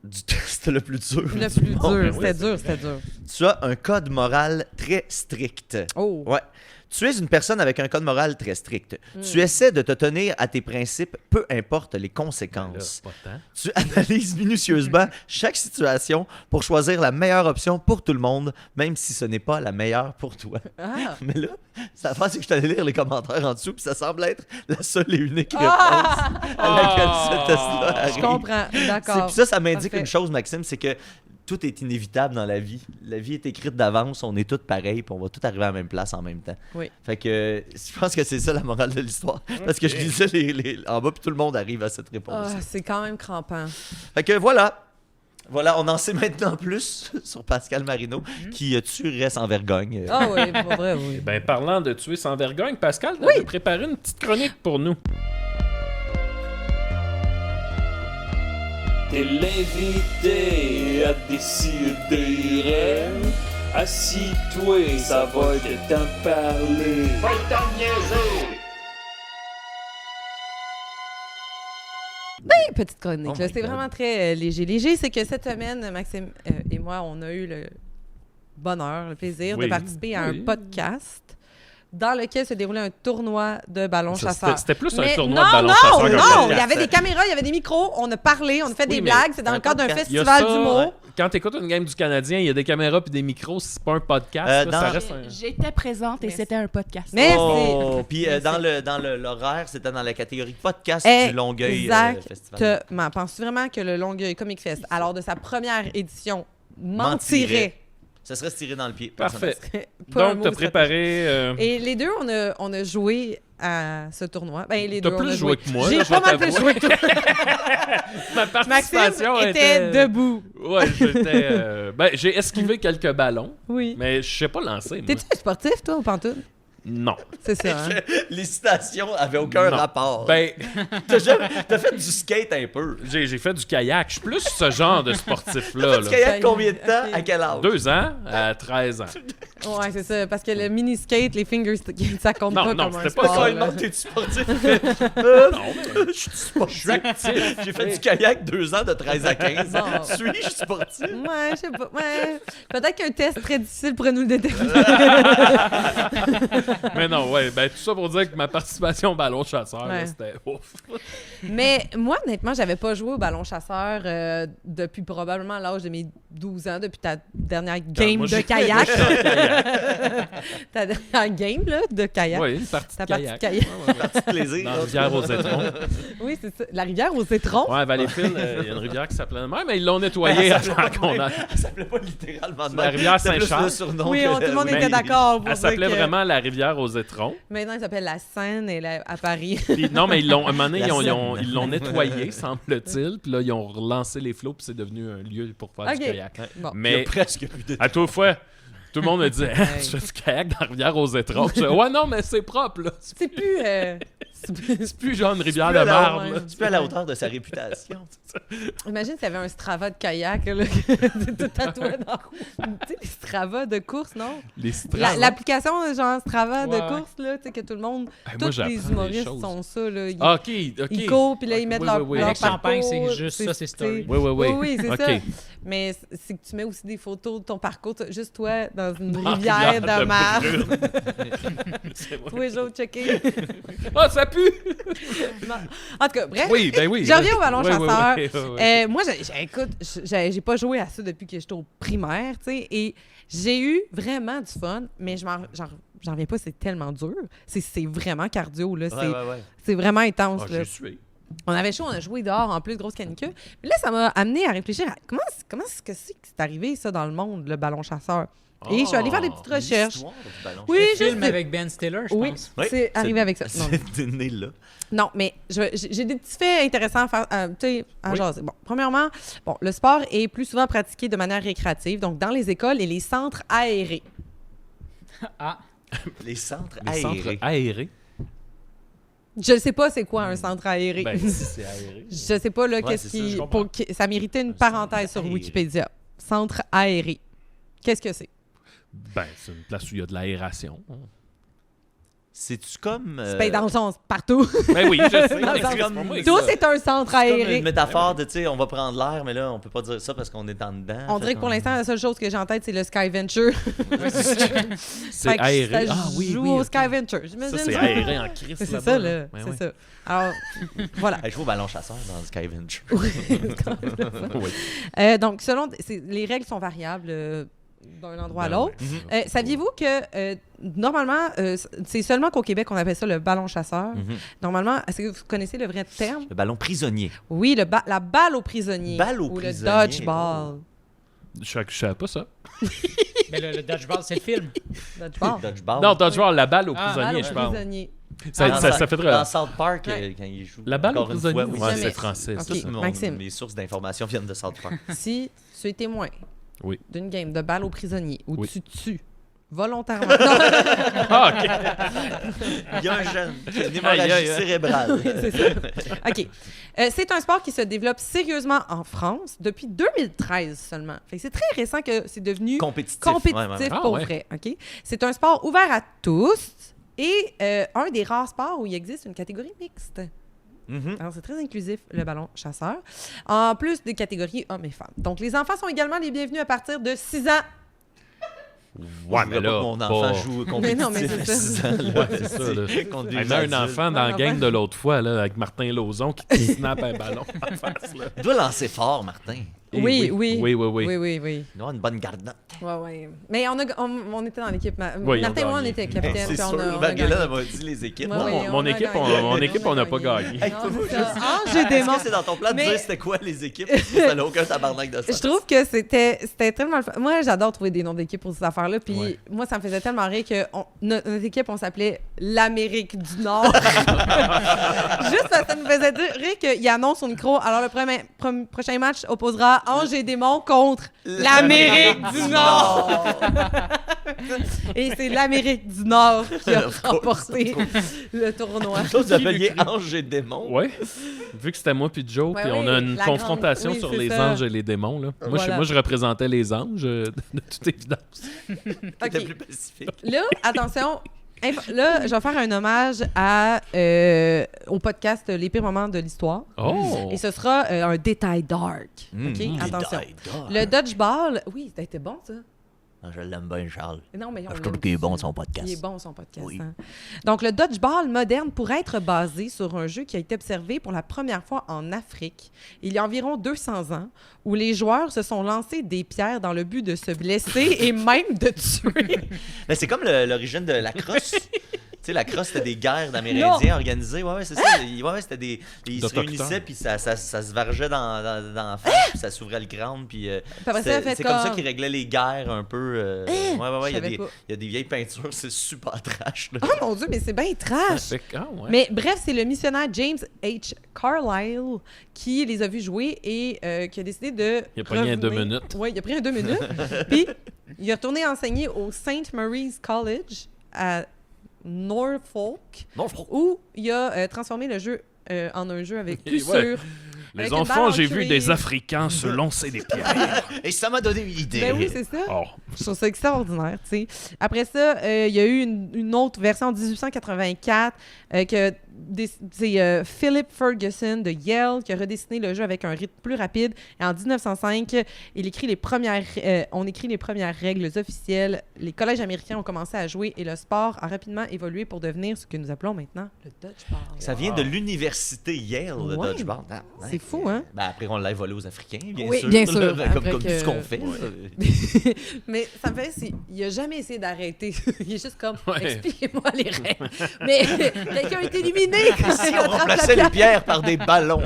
A: du test le plus dur.
D: Le
A: du
D: plus
A: monde.
D: dur, c'était dur, c'était dur.
A: Tu as un code moral très strict.
D: Oh.
A: Ouais. Tu es une personne avec un code moral très strict. Tu essaies de te tenir à tes principes, peu importe les conséquences.
C: Là, pas tant.
A: Tu analyses minutieusement chaque situation pour choisir la meilleure option pour tout le monde, même si ce n'est pas la meilleure pour toi.
D: Ah.
A: Mais là, ça fait c'est que je suis allé lire les commentaires en dessous, puis ça semble être la seule et unique réponse à laquelle ce test-là
D: Je
A: arrive.
D: comprends, d'accord.
A: Puis ça m'indique
D: Parfait.
A: une chose, Maxime, c'est que tout est inévitable dans la vie. La vie est écrite d'avance, on est tous pareils, puis on va tous arriver à la même place en même temps.
D: Oui.
A: Fait que je pense que c'est ça la morale de l'histoire. Parce que je lisais en bas, puis tout le monde arrive à cette réponse.
D: Ah, c'est quand même crampant.
A: Fait que voilà. Voilà, on en sait maintenant plus sur Pascal Marino, qui tuerait sans vergogne.
D: Ah oui, pour vrai, oui.
C: Ben, parlant de tuer sans vergogne, Pascal, t'avais préparé une petite chronique pour nous.
B: T'es l'invité à décider. Assis-toi, ça va être temps de parler. Va t'en niaiser!
D: Petite chronique,
A: Oh
D: là.
A: my
D: C'est
A: God.
D: vraiment très léger. Léger, c'est que cette semaine, Maxime et moi, on a eu le bonheur, le plaisir de
C: Oui.
D: participer à
C: Oui.
D: un podcast dans lequel se déroulait un tournoi de ballon
C: Ça,
D: chasseur.
C: c'était plus un
D: Mais
C: tournoi
D: non,
C: de ballon
D: non,
C: chasseur qu'un
D: non,
C: podcast.
D: il y avait des caméras, il y avait des micros, on a parlé, on a fait des
C: mais
D: blagues, c'est dans
A: un
D: le cadre d'un
A: podcast.
C: Il y a
D: festival
C: ça,
D: d'humour.
C: ouais. Quand t'écoutes une game du Canadien, il y a des caméras puis des micros. Si c'est pas un podcast,
A: Euh,
C: là,
A: dans-
C: ça reste un...
I: J'étais présente et
D: Merci.
I: c'était un podcast.
D: Merci.
A: Oh, puis dans l'horaire, c'était dans la catégorie podcast du Longueuil Festival.
D: Exactement. Penses-tu vraiment que le Longueuil Comic Fest, alors de sa première édition, mentirait?
A: Ça serait se tirer dans le pied.
C: Parfait.
D: Pas un
C: Donc,
D: mot
C: t'as
D: de
C: préparé...
D: Et les deux, on a joué à ce tournoi. Ben, les
C: T'as
D: deux, on a
C: plus joué que moi,
D: J'ai
C: là, je
D: pas
C: vais
D: mal plus
C: t'avouer.
D: joué que toi.
C: Ma
D: Maxime
C: participation
D: était debout.
C: Ouais, j'étais... Ben, j'ai esquivé quelques ballons,
D: Oui.
C: mais je sais pas lancer, moi.
D: T'es-tu un sportif, toi, au pantoute?
C: Non.
D: C'est ça, hein?
A: Les citations avaient aucun
C: Non.
A: rapport.
C: Ben,
A: T'as fait du skate un peu.
C: j'ai fait du kayak. Je suis plus ce genre de sportif-là.
A: T'as fait du
C: Là.
A: kayak combien de temps?
D: Ok.
A: À quel âge?
C: 2 ans à 13 ans.
D: Ouais, c'est ça. Parce que le mini-skate, les fingers, ça compte
C: Non,
D: pas
C: non,
D: comme un
C: c'était pas
D: sport.
C: ça,
A: Quand
D: là.
A: il demande, t'es-tu sportif?
C: Non, mais
A: Je suis sportif.
C: je suis actif.
A: J'ai fait du kayak 2 ans de 13 à 15.
D: Bon.
A: Suis-je sportif?
D: Ouais, je sais pas. Ouais. Peut-être qu'un test très difficile pourrait nous le déterminer.
C: Mais non, ouais, ben tout ça pour dire que ma participation au ballon chasseur, là,
D: Ouais.
C: c'était ouf.
D: Mais moi, honnêtement, j'avais pas joué au ballon chasseur depuis probablement l'âge de mes 12 ans, depuis ta dernière game
C: moi,
D: de
C: j'ai-
D: kayak.
C: Kayak.
D: Ta dernière game là, de kayak.
C: Oui, une partie de
D: Ta partie de
C: kayak.
D: kayak.
C: Ouais, ouais.
A: Petit plaisir.
C: Dans la rivière aux étrons.
D: Oui, c'est ça. La rivière aux étrons.
C: Ouais, à Valleyfield, il y a une rivière qui s'appelait de même, mais ils l'ont nettoyée avant qu'on a.
A: Elle s'appelait pas littéralement de
C: La
A: même.
C: rivière
A: C'était plus
C: Saint-Charles.
A: le surnom
D: Oui,
A: que-
D: tout le monde
C: mais-
D: était d'accord pour
C: Elle
D: dire
C: s'appelait
D: que...
C: vraiment la rivière aux étrons.
D: Maintenant, il s'appelle la Seine et à Paris.
C: Puis, non, mais ils l'ont, à un moment donné,
A: La
C: ils l'ont nettoyée, semble-t-il. Puis là, ils ont relancé les flots, puis c'est devenu un lieu pour faire
D: Ok.
C: du kayak.
D: Bon.
A: Il y a
C: Mais
A: presque plus de
C: à toute fois, tout le monde me disait tu fais du kayak dans la rivière aux étrons. Je disais, ouais, non, mais c'est propre, là.
D: C'est plus...
C: C'est plus genre une rivière
A: plus
C: de
A: à la-
C: marbre. là.
A: Tu peux à la hauteur de sa réputation.
D: Imagine s'il y avait un Strava de kayak, là, que tout tatoué dans... Tu sais, les Strava de course, non?
C: Les Strava.
D: L'application, genre Strava
E: Ouais.
D: de course, là, tu sais, que tout le monde...
C: moi,
D: tous
C: j'apprends
D: les
C: des
D: humoristes
C: choses.
D: sont ça, là. Ils,
C: Ah, ok, ok.
D: ils courent, puis là, ils mettent
C: Oui,
D: leur,
C: oui, oui.
D: leur
E: Avec Champagne, c'est
D: parcours,
E: juste ça, c'est story.
C: Oui, oui, oui.
D: Oui, c'est
C: Ok.
D: ça. Mais c'est que tu mets aussi des photos de ton parcours, juste toi, dans une
C: Dans la
D: rivière
C: rivière
D: de
C: de
D: marbre.
C: C'est vrai.
D: Tous les jours, checker.
C: Ah, ça pue!
D: Non. En tout cas, bref.
C: Oui, ben oui.
D: Je reviens au ballon
C: Oui, oui,
D: chasseur.
C: oui, oui, oui.
D: Moi, écoute, j'ai pas joué à ça depuis que j'étais au primaire, tu sais, et j'ai eu vraiment du fun, mais j'en reviens pas, c'est tellement dur. C'est vraiment cardio, là.
A: Ouais.
D: C'est vraiment intense,
C: Ah,
D: là.
C: j'ai sué.
D: On avait chaud, on a joué dehors, en plus, grosse canicule. Mais là, ça m'a amené à réfléchir à comment est-ce que c'est arrivé, ça, dans le monde, le ballon chasseur. Et je suis allée faire des petites recherches.
A: L'histoire du ballon
D: Oui,
E: Le
D: juste
E: film avec Ben Stiller, je
D: Oui,
E: pense.
A: Oui,
D: c'est arrivé avec ça. Non,
A: C'est né là.
D: non, mais j'ai des petits faits intéressants à faire, tu sais, à
C: Oui.
D: jaser. Bon, premièrement, le sport est plus souvent pratiqué de manière récréative, donc dans les écoles et les centres aérés.
E: Ah,
A: Les centres
C: Les centres
A: aérés.
C: aérés.
D: Je sais pas c'est quoi un centre aéré.
C: Ben, si c'est aéré.
D: Je sais pas là
A: Ouais,
D: qu'est-ce
A: c'est ça,
D: qui
A: je comprends.
D: ça méritait une parenthèse sur
A: aéré.
D: Wikipédia. Centre aéré. Qu'est-ce que c'est?
C: Ben, c'est une place où il y a de l'aération.
A: C'est-tu comme...
D: C'est pas dans le sens partout.
C: Ben oui, je sais.
D: Dans le
C: mais
D: sens-
C: c'est pour moi,
D: Tout
C: ça.
D: c'est un centre
A: C'est comme
D: aéré.
A: une métaphore de, tu sais, on va prendre l'air, mais là, on peut pas dire ça parce qu'on est en dedans.
D: On dirait que pour l'instant, la seule chose que j'ai en tête, c'est le Sky Venture.
C: C'est
D: Fait que
C: aéré.
D: ça
C: Ah oui,
D: joue
C: oui.
D: au
C: ok.
D: Sky Venture. J'imagine
C: Ça, c'est aéré en crise.
D: C'est
C: là-bas,
D: ça, là.
C: Ben
D: C'est
C: ouais.
D: ça. Alors, voilà.
A: Je joue au ballon chasseur dans le Sky Venture.
C: Oui.
D: Donc, les règles sont variables d'un endroit à
C: Ben
D: l'autre.
C: ouais.
D: Saviez-vous que normalement, c'est seulement qu'au Québec qu'on appelle ça le ballon chasseur? Normalement, est-ce que vous connaissez le vrai terme?
A: Le ballon prisonnier.
D: Oui, la balle au prisonnier.
A: Balle au
D: ou
A: prisonnier,
D: le dodgeball.
C: Je savais pas ça.
E: Mais le dodgeball, c'est le film.
D: Dodgeball.
A: Dodgeball.
C: Non, Dodgeball, la balle au
E: Ah,
C: prisonnier,
D: Balle
C: je
D: au
C: pense.
D: prisonnier.
C: Ça fait très...
A: Dans South Park,
D: Ouais.
A: quand il joue.
C: La balle au
A: Encore une
C: prisonnier?
A: fois, oui,
C: Ouais,
D: jamais.
C: c'est français.
D: Ok.
C: ça.
A: Ça,
D: Maxime.
A: mes sources d'informations viennent de South Park.
D: Si tu es témoin
C: Oui.
D: d'une game de balle au prisonnier où
C: Oui.
D: tu tues volontairement. Non,
C: Ah, OK.
A: Il y a un jeune qui a une
C: Aïe,
A: hémorragie
C: aïe, aïe.
D: oui,
A: cérébrale.
D: c'est ça. OK. C'est un sport qui se développe sérieusement en France depuis 2013 seulement. Fait que c'est très récent que c'est devenu
A: Compétitif.
D: compétitif
A: Ouais, ouais.
C: Ah,
D: pour
C: ouais.
D: vrai. OK? C'est un sport ouvert à tous et un des rares sports où il existe une catégorie mixte.
A: Mhm.
D: Alors, c'est très inclusif, le ballon chasseur. En plus des catégories hommes et femmes. Donc, les enfants sont également les bienvenus à partir de 6 ans.
C: Ouais,
A: Je
C: mais
A: veux pas
C: là,
A: que mon enfant
C: pas-
A: joue
D: Mais non, mais
A: compétitif
D: c'est
A: à
D: ça.
A: 6 ans. là.
C: Ouais, c'est ça, là.
A: Contre des
C: Il y a un
A: adultes.
C: enfant dans la
D: Un
C: gang
D: enfant.
C: de l'autre fois, là, avec Martin Lauzon qui snappe un ballon en face. Là.
A: Il doit lancer fort, Martin.
C: Eh
D: Oui.
C: Oui, oui.
D: Oui, oui.
A: Il doit avoir une bonne garnotte.
D: Ouais, ouais. Mais on était dans l'équipe.
C: Oui,
D: Martin et
C: on
D: moi, on
C: gagnait.
D: était capitaine.
A: C'est
D: puis
A: sûr.
D: on a
A: Magellan
D: gagné.
A: m'a dit les équipes.
D: Ouais,
A: Non,
D: ouais,
C: mon
D: on a
C: équipe,
D: gagné.
C: mon équipe, on n'a pas gagné.
A: Hey,
D: Ah,
A: faut-
D: c'est ça. Ah, j'ai
A: Est-ce
D: des
A: que c'est dans ton plan de
D: Mais-
A: dire c'était quoi les équipes? Ça n'a aucun tabarnak de ça.
D: Je trouve que c'était tellement le fun. Moi, j'adore trouver des noms d'équipes pour ces affaires-là. Puis
C: Ouais.
D: moi, ça me faisait tellement rire que notre équipe, on s'appelait l'Amérique du Nord. Juste parce que ça nous faisait rire qu'il annonce au micro. Alors, le prochain match opposera Angers Démons contre l'Amérique du Nord. Et c'est l'Amérique du Nord qui a remporté le tournoi.
A: Vous vous appeliez Ange et Démon.
C: Ouais. Vu que c'était moi puis Joe,
D: Ouais,
C: puis on
D: oui,
C: a une
D: la
C: confrontation
D: grande- oui,
C: sur
D: c'est
C: les
D: ça.
C: anges et les démons. Là.
D: Voilà.
C: Moi, je représentais les anges, de toute évidence.
A: C'était
D: OK.
A: plus pacifique.
D: Là, attention. Là, je vais faire un hommage au podcast Les pires moments de l'histoire.
C: Oh!
D: Et ce sera un détail dark. OK? Attention. Le dodgeball, oui, ça a été bon, ça.
A: Je l'aime bien, Charles.
D: Non, mais on
A: Je trouve
D: l'aime
A: qu'il est bon,
D: aussi.
A: son podcast.
D: Il est bon, son podcast.
A: Oui.
D: Hein. Donc, le dodgeball moderne pourrait être basé sur un jeu qui a été observé pour la première fois en Afrique, il y a environ 200 ans, où les joueurs se sont lancés des pierres dans le but de se blesser et même de tuer.
A: Mais c'est comme l'origine de la crosse. Tu sais, la crosse, c'était des guerres d'Amérindiens organisées. Ouais, ouais, c'est ça. Ouais, c'était des. Ils se
C: D'Autochtones.
A: réunissaient, puis ça se vargeait dans la face, puis ça s'ouvrait le crâne, puis.
D: après ça, fait
A: c'est comme ça
D: comme-
A: qu'ils réglaient les guerres un peu. Ouais,
D: Je
A: il y a
D: savais pas.
A: il y a des vieilles peintures, c'est super trash. Là.
D: Oh mon Dieu, mais c'est bien trash!
C: Fait que- ah, ouais.
D: Mais bref, c'est le missionnaire James H. Carlyle qui les a vus jouer et qui a décidé de.
C: Il a pris un 2 minutes.
D: Oui, il a pris un 2 minutes. Puis, il est retourné enseigner au St. Mary's College à Norfolk,
A: Non, je crois.
D: où il a transformé le jeu en un jeu avec plus
C: Ouais.
D: sûr.
C: Les
D: avec une
C: enfants,
D: balle en
C: j'ai vu
D: cuir.
C: des Africains se lancer des pierres.
A: Et ça m'a donné une idée.
D: Ben oui, c'est ça.
C: Oh.
D: Je trouve ça extraordinaire, tu sais. Après ça, il y a eu une autre version en 1884 que c'est Philip Ferguson de Yale qui a redessiné le jeu avec un rythme plus rapide. Et en 1905, on écrit les premières règles officielles. Les collèges américains ont commencé à jouer et le sport a rapidement évolué pour devenir ce que nous appelons maintenant le dodgeball.
A: Ça vient de l'université Yale, le
D: Ouais.
A: dodgeball. Ah, ouais.
D: C'est fou, hein?
A: Ben, après, on l'a volé aux Africains, bien
D: Oui,
A: sûr.
D: bien sûr.
A: Comme
D: Après
A: tout
D: que-
A: ce qu'on fait.
D: Mais ça me fait, il a jamais essayé d'arrêter. Il est juste comme,
C: Ouais.
D: expliquez-moi les règles. Mais quelqu'un est éliminé.
A: Si on remplaçait les pierres par des ballons,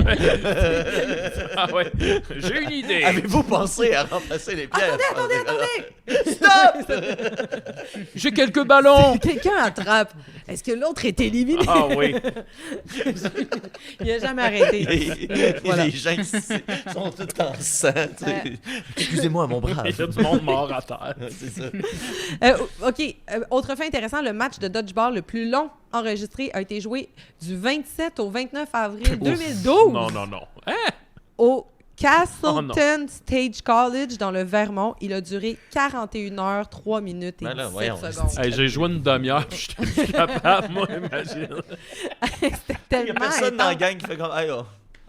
C: Ah ouais, j'ai une idée.
A: avez-vous pensé à remplacer les pierres par des ballons?
C: J'ai quelques ballons.
D: Quelqu'un attrape. Est-ce que l'autre est éliminé?
C: Ah oui.
D: Il a jamais arrêté. Voilà.
A: Les gens ici sont tous en sang. tu sais. Excusez-moi, mon brave.
C: Il y a du monde mort à terre.
A: C'est ça.
D: OK. Autre fait intéressant, le match de dodgeball le plus long enregistré a été joué du 27 au 29 avril 2012
C: Non. Hein?
D: au
C: Oh
D: Castleton Stage College dans le Vermont. Il a duré 41 heures, 3 minutes et
A: Ben là,
D: 17
A: voyons,
D: secondes.
C: Hey, j'ai joué une demi-heure, puis je suis plus capable, moi, imagine.
D: C'était
A: Il n'y a
D: tellement
A: personne dans la
D: intense.
A: gang qui fait comme. Hey, oh,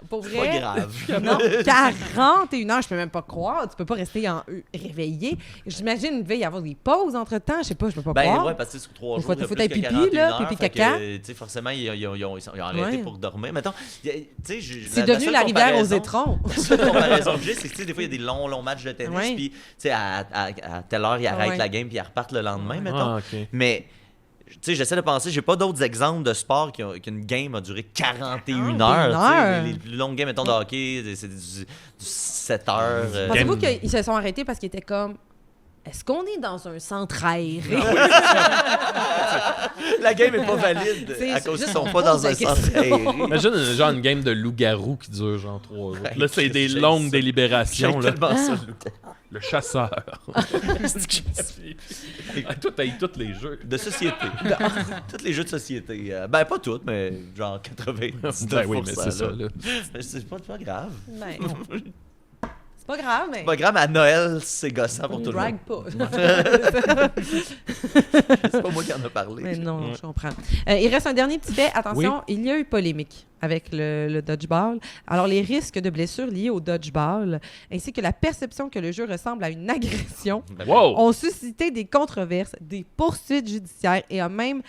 D: Pour
A: c'est pas
D: vrai,
A: grave.
D: non, 41 heures, je peux même pas croire. Tu peux pas rester réveillé. J'imagine qu'il devait y avoir des pauses entre-temps. Je sais pas, je peux pas
A: Ben
D: croire.
A: ouais, parce que sur 3
D: Faut
A: jours, il y a
D: faut
A: plus
D: être
A: que
D: pipi,
A: 41
D: là,
A: heures,
D: pipi
A: fait que,
D: caca.
A: tu sais, forcément, ils ont arrêté
D: Ouais.
A: pour dormir. Mettons, tu sais,
D: C'est devenu la rivière aux étrons.
A: La seule comparaison que j'ai, c'est que tu sais, des fois, il y a des longs matchs de tennis,
D: Ouais.
A: puis tu sais, à telle heure, ils arrêtent
D: Ouais.
A: la game, puis ils repartent le lendemain, mettons.
C: Ah, OK.
A: Mais, tu sais, j'essaie de penser, j'ai pas d'autres exemples de sport qu'une game a duré 41 heures. tu sais. Les plus longues games, mettons, de hockey, c'est du 7 heures.
D: Pensez-vous qu'ils se sont arrêtés parce qu'ils étaient comme... Est-ce qu'on est dans un centre aéré?
A: La game est pas valide
D: C'est
A: à cause
D: juste
A: qu'ils sont
D: qu'on
A: pas dans
D: pose la
A: un centre
D: question.
A: aéré.
C: Imagine genre une game de loup-garou qui dure genre 3 jours. Là, c'est des
A: J'aime
C: longues
A: ça.
C: délibérations.
A: J'aime
C: Là.
A: tellement ça,
C: Le chasseur. Ah, toi, t'as eu tous les jeux.
A: de société. Tous les jeux de société. Ben, pas toutes, mais genre 99%.
C: Ben oui, mais c'est ça. Là.
A: C'est pas grave.
D: Ben, c'est pas grave, mais...
A: C'est pas grave, à Noël, c'est gossant pour
D: on
A: tout le
D: brague
A: monde.
D: pas.
A: C'est pas moi qui en ai parlé.
D: Mais non, je comprends. Il reste un dernier petit fait. Attention, il y a eu polémique avec le dodgeball. Alors, les risques de blessures liés au dodgeball, ainsi que la perception que le jeu ressemble à une agression,
A: Ben,
C: Wow!
D: ont suscité des controverses, des poursuites judiciaires et ont même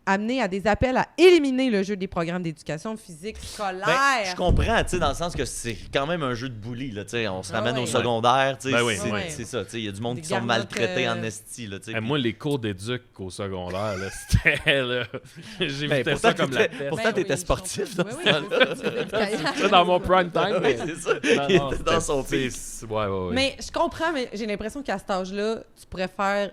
D: amené à des appels à éliminer le jeu des programmes d'éducation physique scolaire.
A: Ben, je comprends, tu sais, dans le sens que c'est quand même un jeu de bully, là, tu sais, on se ramène
D: ouais.
A: au secondaire, tu sais,
C: Ben oui,
A: c'est
C: ouais.
A: c'est ça, tu sais, il y a du monde
D: Des
A: qui sont
D: garnottes,
A: maltraités en esti, là, tu sais.
C: Hey,
A: puis-
C: moi, les cours d'éduc au secondaire, là, c'était... Là, j'ai
A: Ben,
C: vu
A: pourtant,
C: ça comme la
A: t'étais-
C: peste.
A: pourtant, t'étais sportif dans ce temps-là.
C: C'était dans mon prime time.
A: Oui, c'est ça. Il était dans son pic.
C: Ouais.
D: Mais je comprends, mais j'ai l'impression qu'à cet âge-là, tu pourrais faire...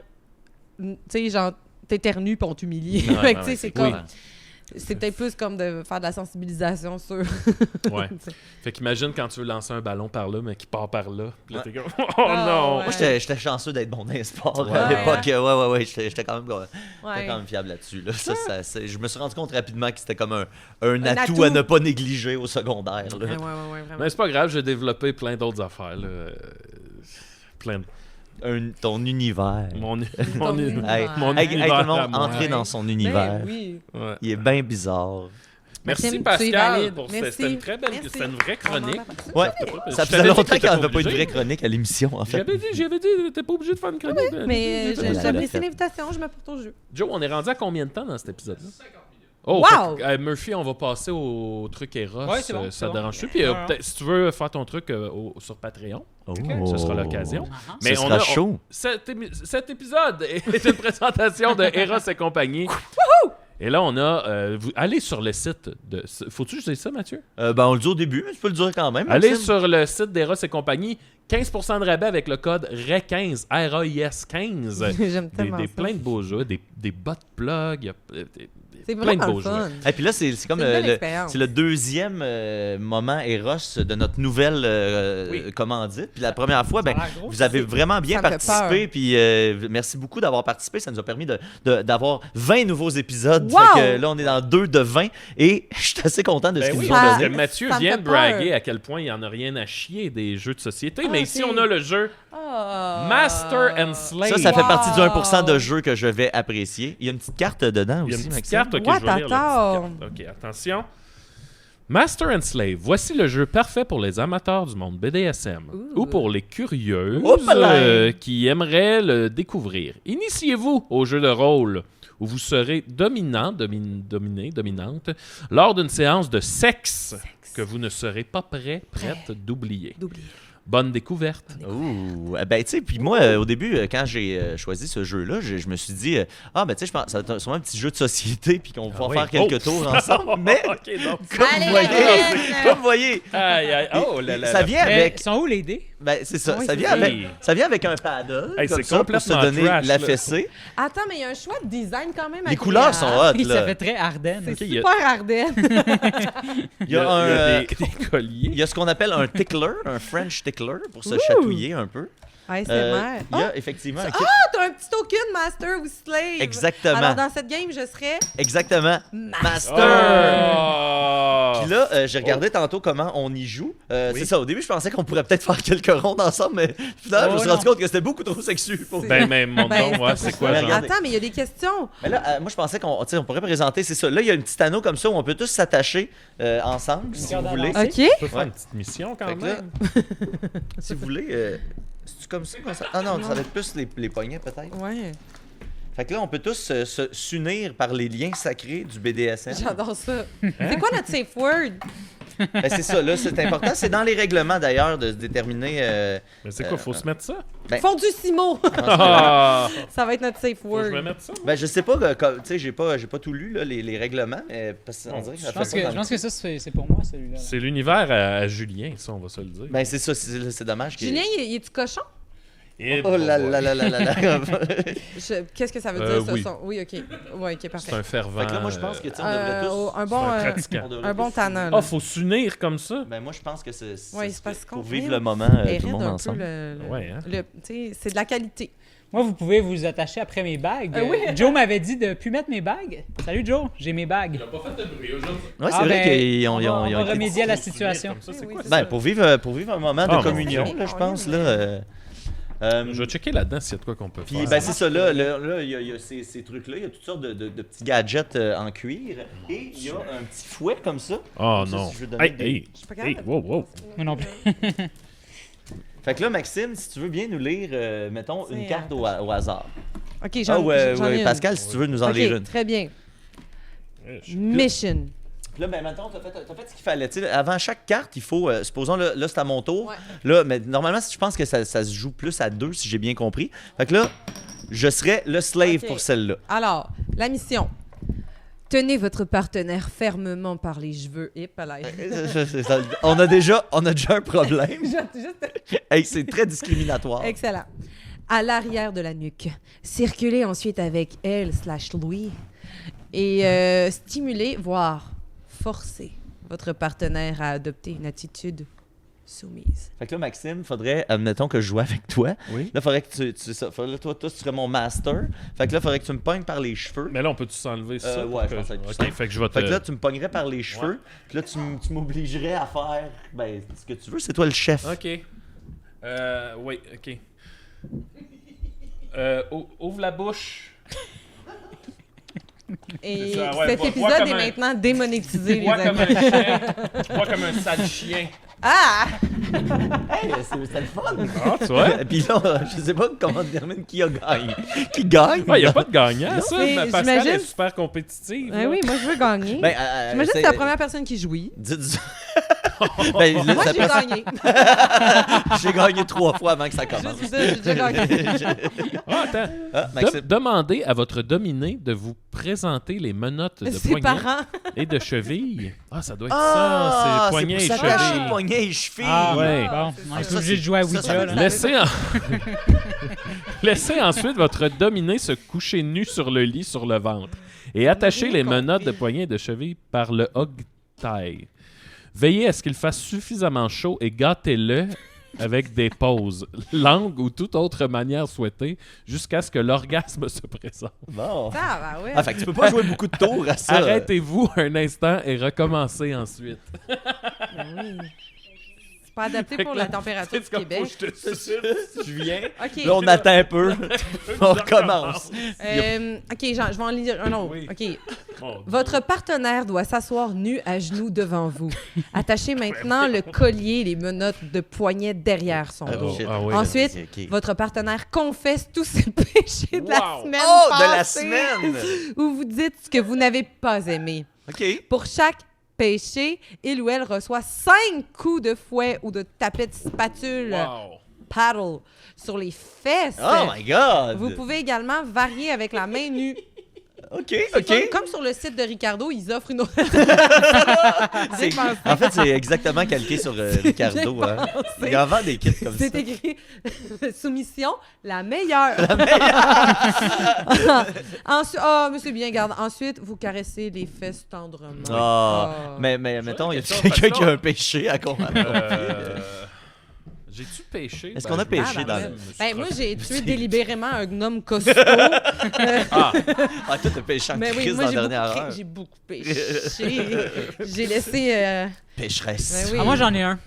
D: Tu sais, genre, t'éternues puis on t'humilie.
A: Ouais,
D: Fait que, tu sais,
A: ouais,
D: c'est
A: c'est
D: comme...
A: cool.
D: C'est peut-être plus comme de faire de la sensibilisation sur...
C: Ouais. Fait qu'imagine quand tu veux lancer un ballon par là, mais qui part par là. Puis là,
A: Ouais.
C: t'es comme, oh
D: Ah,
C: non!
D: ouais.
A: Moi, j'étais chanceux d'être bon dans les sports
D: Ouais.
A: à l'époque. Ouais, j'étais quand même...
D: Ouais.
A: J'étais quand même fiable là-dessus. Là. Je me suis rendu compte rapidement que c'était comme un atout
D: atout.
A: à ne pas négliger au secondaire. Là.
D: Ouais, vraiment.
C: Mais c'est pas grave, j'ai développé plein d'autres affaires. Là. Plein de...
A: Ton univers.
C: Mon
D: Ton univers.
A: Hey,
C: mon
A: hey, tout
C: univers
A: le monde,
C: à moi.
A: entrez dans son univers.
D: Ben oui.
C: Ouais.
A: Il est bien bizarre.
C: Merci
D: Maxime, tu es
C: Pascal
D: valide.
C: pour
D: Merci.
C: c'était une très belle,
D: Merci.
C: c'était une vraie chronique.
A: Ouais,
C: Je
A: ça
C: t'avais
A: faisait
C: dit
A: longtemps
C: que
A: qu'il n'y
C: t'étais
A: avait pas eu de
C: obligé.
A: vraie chronique à l'émission, en fait.
C: J'avais dit, t'es pas obligé de faire une chronique.
D: Mais
A: Elle l'a
D: j'apprécie
A: fait.
D: l'invitation, je me porte au jeu.
C: Joe, on est rendu à combien de temps dans cet épisode-là? 50 minutes. Oh,
D: Wow!
C: fait que, Murphy, on va passer au truc Eros.
E: Ouais, c'est bon,
C: ça
E: c'est
C: te
E: bon.
C: dérange-tu? Puis
E: Ouais.
C: peut-être, si tu veux faire ton truc sur Patreon,
A: Oh.
C: ce sera l'occasion.
E: Ah,
A: Ce sera chaud.
C: Cet épisode est une présentation de Eros et compagnie. Et là, on a... allez sur le site de... Faut-tu que je dise ça, Mathieu?
A: Ben, on le dit au début, mais tu peux le dire quand même.
C: Allez
A: Maxime.
C: sur le site d'Eros et compagnie. 15% de rabais avec le code RAIS15. RAIS15.
D: J'aime tellement
C: Des
D: ça.
C: plein de beaux jeux, des butt plugs, il y a
D: C'est
C: plein de
D: vraiment
C: beaux
D: le fun.
C: jeux.
A: Et puis là, c'est comme
D: C'est une belle expérience.
A: c'est le deuxième moment Eros de notre nouvelle
C: Oui.
A: commandite. Puis la première fois, ben,
E: Ça a l'air gros,
A: vous avez vraiment bien
D: Ça me fait
A: participé. Puis merci beaucoup d'avoir participé. Ça nous a permis d'avoir 20 nouveaux épisodes.
D: Wow!
A: Fait que là, on est dans 2 de 20. Et je suis assez content de ce
C: Ben
A: qu'ils
C: oui,
A: nous ont
C: parce
A: donné.
C: que Mathieu
D: ça me
C: vient
D: fait
C: de
D: peur.
C: braguer à quel point il n'y en a rien à chier des jeux de société. Mais ici,
D: ok.
C: on a le jeu
D: Ah.
C: Master and Slave.
A: Ça fait
D: Wow!
A: partie du 1% de jeux que je vais apprécier. Il y a une petite carte dedans
C: Il y a
A: aussi,
C: une petite
A: Maxime.
C: carte. Ok,
D: What,
C: je vais lire la
D: attends.
C: petite carte. Ok, attention. Master and Slave, voici le jeu parfait pour les amateurs du monde BDSM ou pour les curieux qui aimeraient le découvrir. Initiez-vous au jeu de rôle où vous serez dominante, lors d'une séance de sexe que vous ne serez pas prête d'oublier. Bonne découverte.
A: Ouh, ben tu sais, puis moi, au début, quand j'ai choisi ce jeu-là, je me suis dit, ben tu sais, je pense ça va être sûrement un petit jeu de société, puis qu'on va pouvoir
C: oui.
A: faire quelques tours ensemble. Mais,
C: Ok, donc.
A: comme
F: Allez,
A: vous voyez,
F: la
A: comme vous voyez,
C: Aïe, aïe, oh là là.
A: ça vient
E: Mais
A: avec...
E: ils sont où les dés?
A: Ben, c'est ça.
D: Oui,
A: ça,
D: c'est
A: vient
D: ça.
A: avec un paddle.
C: Hey,
A: comme
C: c'est
A: ça, pour se
C: complètement
A: donner
C: trash,
A: la
C: là.
A: fessée.
D: Attends, mais il y a un choix de design quand même.
A: Les couleurs sont hot,
E: Ça
A: là.
E: fait très Ardennes.
D: C'est
C: Ok, il y a-
D: super Ardennes.
A: Il y a,
C: des colliers.
A: il y a ce qu'on appelle un tickler, un French tickler, pour se chatouiller un peu.
D: ASMR.
A: Il y a effectivement un kit.
D: Ah, t'as un petit token Master ou Slave.
A: Exactement.
D: Alors, dans cette game, je serais
A: Exactement.
D: Master.
C: Oh!
A: Puis là, j'ai regardé tantôt comment on y joue. C'est ça, au début, je pensais qu'on pourrait peut-être faire quelques rondes ensemble, mais finalement, je me suis rendu compte que c'était beaucoup trop sexu. Pour...
C: Ben, mais mon
D: Ben,
C: nom, ouais, c'est quoi,
A: Ouais,
C: genre?
A: regarde.
D: Attends, mais il y a des questions.
A: Mais là, moi, je pensais qu'on on pourrait présenter, c'est ça. Là, il y a une petite anneau comme ça où on peut tous s'attacher ensemble, si vous voulez.
D: OK.
C: On peut faire
A: Ouais.
C: une petite mission quand
A: Fait que là,
C: même.
A: si vous voulez, c'est comme ça? Ah non, ça va être plus les poignets, peut-être.
D: Ouais,
A: Fait que là, on peut tous s'unir par les liens sacrés du BDSM.
D: j'adore ça. C'est quoi notre safe word?
A: Ben, c'est ça, là, c'est important. C'est dans les règlements, d'ailleurs, de se déterminer...
C: Mais c'est quoi, faut se mettre ça?
A: Ben-
D: Fondu Simo.
C: Ah!
D: Ça va être notre safe
C: Faut que je me
D: word.
C: mette ça?
A: Ben, je sais pas, tu sais, j'ai pas tout lu, là, les règlements, mais parce qu'on dirait que ça
E: Je pense
A: fait pas
E: que,
A: dans
E: je pense que ça, c'est pour moi, celui-là.
C: C'est l'univers à Julien, ça, on va se le dire.
A: Ben, c'est ça, c'est dommage.
D: Julien, il est-tu cochon?
C: Et
A: Oh là
C: bon,
A: là là là là là.
D: Qu'est-ce que ça veut dire, ça?
C: oui.
D: Oui, OK. Oui, OK,
C: C'est
D: parfait.
C: un fervent.
A: Fait que là, moi, je pense que, tu sais, on devrait tous...
D: Un bon,
C: un pratiquant.
A: on devrait
D: un bon
A: tous-
D: tannant.
C: Ah, faut s'unir comme ça?
A: Ben, moi, je pense que c'est
D: Ouais, c'est parce qu'on
A: pour vivre
D: fait-
A: le moment, tout le monde ensemble.
C: Ouais, hein?
D: Tu sais, c'est de la qualité.
E: Moi, vous pouvez vous attacher après mes bagues.
D: oui.
E: Joe m'avait dit de plus mettre mes bagues. Salut, Joe, j'ai mes bagues.
C: pas fait de bruit aujourd'hui.
A: Ouais, c'est
E: Ah,
A: vrai
E: ben,
A: qu'ils ont...
E: on
A: ils ont-
E: va
A: ils ont été-
E: remédier à la situation.
C: C'est
D: Oui,
C: quoi
D: c'est
C: ça?
A: Ben, pour vivre un moment
C: Ah,
A: de
C: bon,
A: communion,
D: ok.
A: là, je pense, là...
C: Je vais checker là-dedans s'il y a de quoi qu'on peut
A: Puis,
C: faire.
A: ben, c'est ça, là, il y a ces trucs-là, il y a toutes sortes de petits gadgets en cuir, et il y a un petit fouet comme ça.
C: Oh
A: Comme ça,
C: non.
A: si je veux donner
C: Hey,
A: des-
C: hey,
D: suis pas
C: hey,
D: capable.
C: wow, wow.
E: Moi non plus.
A: Fait que là, Maxime, si tu veux bien nous lire, mettons, une
D: C'est,
A: carte au hasard.
D: OK,
A: Ah
D: j'en
A: ouais,
D: j'en ai une.
A: Pascal, si tu veux nous en lire
D: OK,
A: une.
D: très bien.
C: Je-
D: Mission.
A: Puis là, ben, maintenant, t'as fait ce qu'il fallait. Tu sais, avant chaque carte, il faut, supposons, là, c'est à mon tour.
D: Ouais.
A: Là, mais normalement, je pense que ça se joue plus à deux, si j'ai bien compris. Fait que là, je serais le slave
D: Ok.
A: pour celle-là.
D: Alors, la mission. Tenez votre partenaire fermement par les cheveux. Et pas là.
A: On a déjà un problème. Hey, c'est très discriminatoire.
D: Excellent. À l'arrière de la nuque. Circulez ensuite avec elle/Louis et stimulez, voire forcer votre partenaire à adopter une attitude soumise.
A: Fait que là, Maxime, faudrait, admettons que je joue avec toi.
C: Oui.
A: Là, faudrait que là, toi, tu serais mon master. Fait que là, faudrait que tu me pognes par les cheveux.
C: Mais là, on peut-tu s'enlever ça?
A: Ouais, je pense que ça va être plus
C: Ok,
A: simple.
C: fait que je vais te...
A: Fait que là, tu me pognerais par les cheveux. Puis là, tu m'obligerais à faire ben, ce que tu veux. C'est toi le chef.
C: Ok. Oui, ok. Ouvre la bouche.
D: Et
C: C'est ça, ouais,
D: cet
C: vois
D: épisode
C: comme
D: est
C: un-
D: maintenant démonétisé, les
C: Bois comme
D: amis.
C: un chien. Bois comme un sale chien.
D: Ah!
A: Hey, c'est le fun.
C: Ah, tu vois?
A: Puis là, je sais pas comment on détermine qui a gagné. Qui gagne?
C: Il n'y a pas de gagnant, ça.
D: Mais
C: Mais Pascal
D: j'imagine-
C: est super compétitive.
D: Ben
C: là.
D: oui, moi je veux gagner.
A: Ben,
D: J'imagine que c'est la première personne qui jouit.
A: Ben, là,
D: Moi
A: ça
D: j'ai
A: peut-
D: gagné.
A: J'ai gagné 3 fois avant que ça commence.
D: Juste ça, j'ai déjà gagné.
C: Ah, attends.
A: Ah, Maxime.
C: Demandez à votre dominé de vous présenter les menottes de
D: Ses
C: poignet
D: parents.
C: et de cheville. Ah, ça doit être
A: Ah,
C: ça. C'est poignet et
A: pour s'attacher
C: cheville.
A: poignet et cheville.
E: Ah,
C: Ouais.
E: bon, on est
A: Ça,
E: obligé de jouer à
A: ça, ça
E: Ouija,
A: veut
E: là.
A: dire-
C: Laissez ensuite votre dominé se coucher nu sur le lit sur le ventre et attachez les menottes de poignet et de cheville par le hog-tie. Veillez à ce qu'il fasse suffisamment chaud et gâtez-le avec des pauses, langue ou toute autre manière souhaitée, jusqu'à ce que l'orgasme se présente.
A: Bon.
D: Ah, ben ouais.
A: Ah, fait que tu peux pas jouer beaucoup de tours à ça.
C: Arrêtez-vous un instant et recommencez ensuite.
D: Ben oui. C'est pas adapté pour la température du Québec.
A: Je viens.
D: OK.
A: Là, on attend un peu. On recommence.
D: OK, Jean, je vais en lire un autre.
C: Oui.
D: OK.
C: Bon,
D: Votre partenaire doit s'asseoir nu à genoux devant vous. Attachez maintenant le collier et les menottes de poignet derrière son
A: Ah,
D: dos.
A: shit.
C: ah oui.
D: Ensuite,
A: Ok.
D: votre partenaire confesse tous ses péchés de la
C: Wow.
D: semaine
A: Oh, de la
D: passée,
A: semaine!
D: où vous dites ce que vous n'avez pas aimé.
A: OK.
D: Pour chaque péché, il ou elle reçoit 5 coups de fouet ou de tapette de spatule
C: Wow.
D: paddle sur les fesses.
A: Oh my God!
D: Vous pouvez également varier avec la main nue
A: OK.
D: Comme sur le site de Ricardo, ils offrent une autre.
A: En fait, c'est exactement calqué sur Ricardo. Hein. Il en vend des kits comme ça.
D: C'est écrit soumission, la meilleure. Ensuite, mais c'est bien, garde. Ensuite, vous caressez les fesses tendrement.
A: Mais mettons, il y a
C: question,
A: quelqu'un
C: parce
A: qui a un péché à combattre.
C: J'ai-tu péché?
A: Est-ce qu'on a péché dans le...
D: Moi, j'ai tué délibérément un homme costaud.
A: toi, t'as péché en
D: Mais oui,
A: crise
D: moi,
A: dans la dernière heure.
D: j'ai beaucoup péché. J'ai laissé...
A: Pécheresse.
D: oui.
E: Ah, moi, j'en ai un.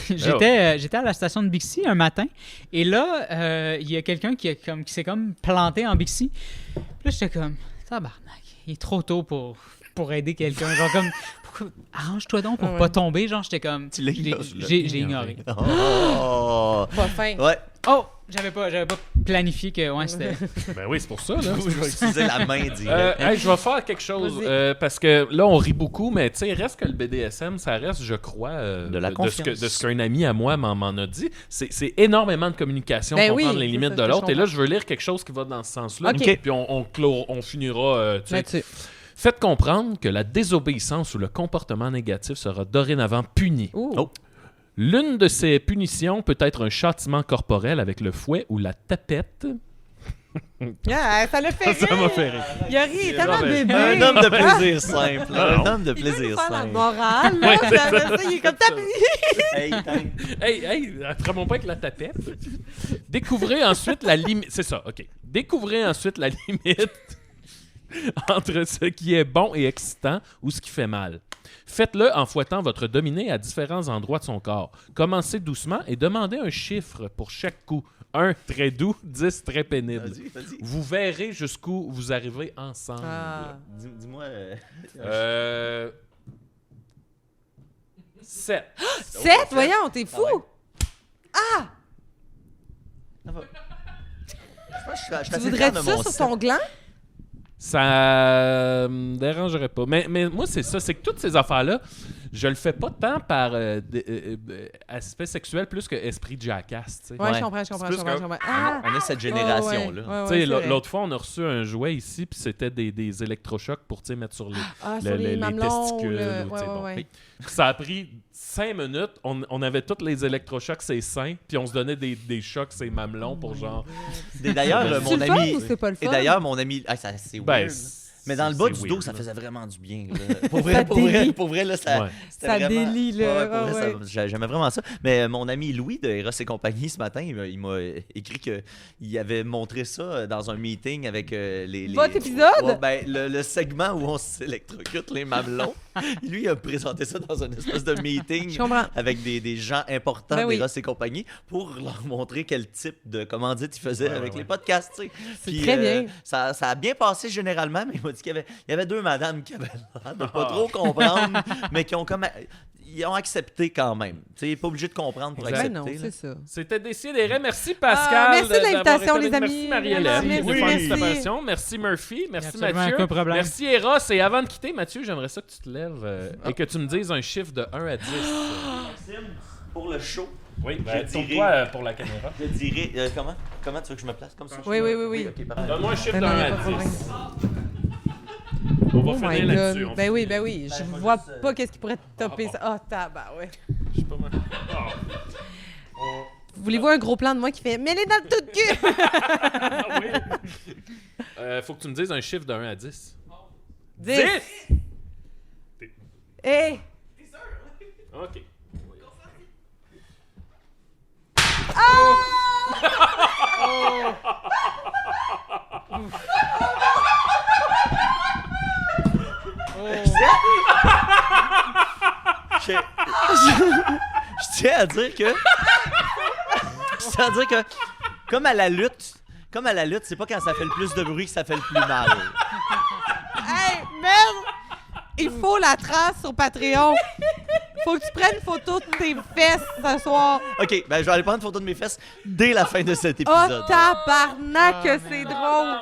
E: J'étais à la station de Bixi un matin, et là, il y a quelqu'un qui s'est comme planté en Bixi. Puis là, j'étais comme, tabarnak, il est trop tôt pour aider quelqu'un. Genre comme, arrange-toi donc pour pas tomber. Genre, j'étais comme,
A: Tu l'ignorais.
E: j'ai ignoré.
A: Oh!
D: Pas fin.
A: Ouais.
E: Oh, j'avais pas planifié que c'était.
C: Ben oui, c'est pour ça, là.
A: Je vais utiliser la main direct.
C: Hey, je vais faire quelque chose, parce que là, on rit beaucoup, mais tu sais, reste que le BDSM, ça reste, je crois,
A: de la confiance.
C: de ce qu'un ami à moi m'en a dit. C'est énormément de communication, comprendre les limites de l'autre. Et là, je veux lire quelque chose qui va dans ce sens-là.
D: OK.
C: Puis on finira, tu sais.
D: Là-dessus.
C: Faites comprendre que la désobéissance ou le comportement négatif sera dorénavant puni.
D: Oh.
C: L'une de ces punitions peut être un châtiment corporel avec le fouet ou la tapette.
D: Ça l'a fait rire.
C: Ça m'a fait rire.
D: Il a ri, il est tellement bébé.
A: Un homme de plaisir simple. Un homme de
D: Il veut nous
A: plaisir
D: faire la
A: simple.
D: morale. Là, ça, il est comme tapis.
C: Hey, après mon pas avec la tapette. Découvrez ensuite la limite. C'est ça, OK. Découvrez ensuite la limite entre ce qui est bon et excitant ou ce qui fait mal. Faites-le en fouettant votre dominé à différents endroits de son corps. Commencez doucement et demandez un chiffre pour chaque coup. 1, très doux, 10, très pénible.
A: Vas-y.
C: Vous verrez jusqu'où vous arrivez ensemble.
A: Dis-moi...
C: 7.
D: 7, voyons, t'es fou.
A: Je pense que je suis
D: Tu
A: assez
D: voudrais
A: fier de
D: ça
A: mon
D: sur
A: set.
D: ton gland?
C: Ça me dérangerait pas. Mais moi, c'est ça. C'est que toutes ces affaires-là, je le fais pas tant par aspect sexuel plus que esprit jackass. Tu sais.
D: Ouais,
A: Ouais.
D: je comprends.
A: C'est plus On a cette génération-là.
C: Tu sais, l'autre fois, on a reçu un jouet ici, puis c'était des électrochocs pour mettre sur
D: Sur les mamelons.
C: testicules.
D: ou
C: tu sais, bon.
D: ouais.
C: Puis ça a pris 5 minutes. On avait tous les électrochocs, ses seins, puis on se donnait des chocs, ses mamelons, pour genre.
A: D'ailleurs,
D: C'est
A: mon
D: le fun
A: ami...
D: ou c'est pas le fun?
A: Et d'ailleurs, mon ami... Ah, ça, c'est
C: Ben,
A: weird. Mais dans le bas
C: c'est
A: du dos,
C: weird,
A: ça
C: là.
A: faisait vraiment du bien. Là. Pour vrai, là, ça...
C: Ouais.
A: c'était
D: Ça
A: vraiment...
D: délie, là.
A: Ouais, pour vrai,
D: Ouais.
A: j'aimais vraiment ça. Mais mon ami Louis de Eros et compagnie, ce matin, il m'a écrit qu'il avait montré ça dans un meeting avec les...
D: Votre épisode?
A: Ouais, ben, le segment où on s'électrocute les mamelons. Lui, il a présenté ça dans une espèce de meeting
D: Je comprends.
A: avec des gens importants
D: Ben oui.
A: d'Eros et compagnie pour leur montrer quel type de commandite il faisait avec les podcasts. Tu sais. Puis,
D: très bien.
A: Ça a bien passé généralement, mais il m'a dit qu'il y avait 2 madames qui avaient l'air de pas trop comprendre, mais qui ont comme... Ils ont accepté quand même. Tu sais, pas obligé de comprendre pour
C: Exact.
D: Ben
A: accepter.
D: non,
A: là.
D: c'est ça.
C: C'était Décidéré. Merci Pascal.
D: merci de l'invitation,
C: d'avoir été
D: les
C: avec-
D: amis.
C: Merci Marie-Hélène
D: Merci,
C: de
D: merci.
C: participation. Merci Murphy. Merci
E: Absolument
C: Mathieu.
E: aucun problème.
C: Merci Eros. Et avant de quitter, Mathieu, j'aimerais ça que tu te lèves et que tu me dises un chiffre de 1 à 10.
A: Maxime, pour le show,
C: Oui,
A: ben,
C: tourne-toi pour la caméra.
A: je dirais... comment tu veux que je me place? Comme ça?
D: Oui.
A: Ok, parfait.
C: Donne-moi un chiffre de
D: Ben non,
C: 1
D: y a
C: à
D: pas de problème.
C: 10. On va
D: Oh my
C: finir là-dessus.
D: God. Ben oui. Je vois pas qu'est-ce qui pourrait topper ça. Ah, ouais.
C: Je sais pas moi.
D: Voulez-vous un gros plan de moi qui fait « Mets-les dans le tout de cul!
C: Ah oui. Faut que tu me dises un chiffre de 1 à 10. »
D: 10! Hey!
C: OK.
A: Je tiens à dire que... Je tiens à dire que, comme à la lutte, c'est pas quand ça fait le plus de bruit que ça fait le plus mal.
D: Hey, merde! Il faut la trace sur Patreon. Faut que tu prennes une photo de tes fesses ce soir.
A: OK, ben je vais aller prendre une photo de mes fesses dès la fin de cet
D: Oh,
A: épisode.
D: tabarnak, que c'est drôle.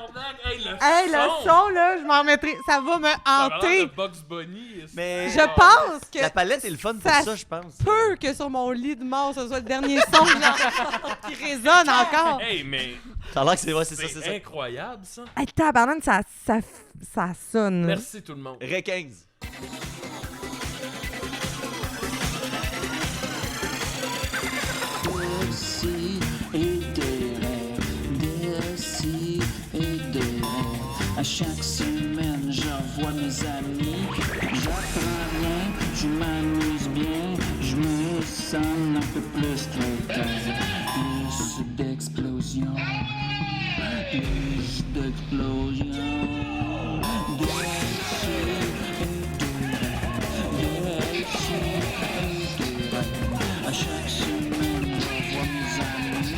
D: Hey, le son, là, je m'en remettrai. Ça va me hanter.
C: Bugs Bunny.
A: Mais
D: Je pense que
A: la palette est le fun pour
D: ça
A: ça, je pense.
D: peu que sur mon lit de mort, ce soit le dernier son que j'entends qui résonne encore.
C: Hey, mais
A: Ça a l'air que c'est c'est ça.
C: c'est incroyable, ça.
D: Hey, tabarnak, ça sonne.
C: Merci tout le monde.
A: Ré 15.
B: Aussi et des rêves, aussi et des rêves. À chaque semaine, je revois mes amis. J'apprends rien, je m'amuse bien. Je me sens un peu plus quelqu'un. Plus d'explosion, plus d'explosion. À chaque semaine, je vois mes amis.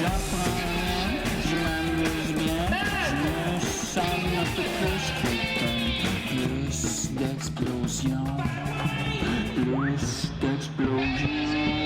B: J'apprends rien, je m'amuse bien. Je me sens un peu plus quelqu'un. Plus d'explosion, plus d'explosion.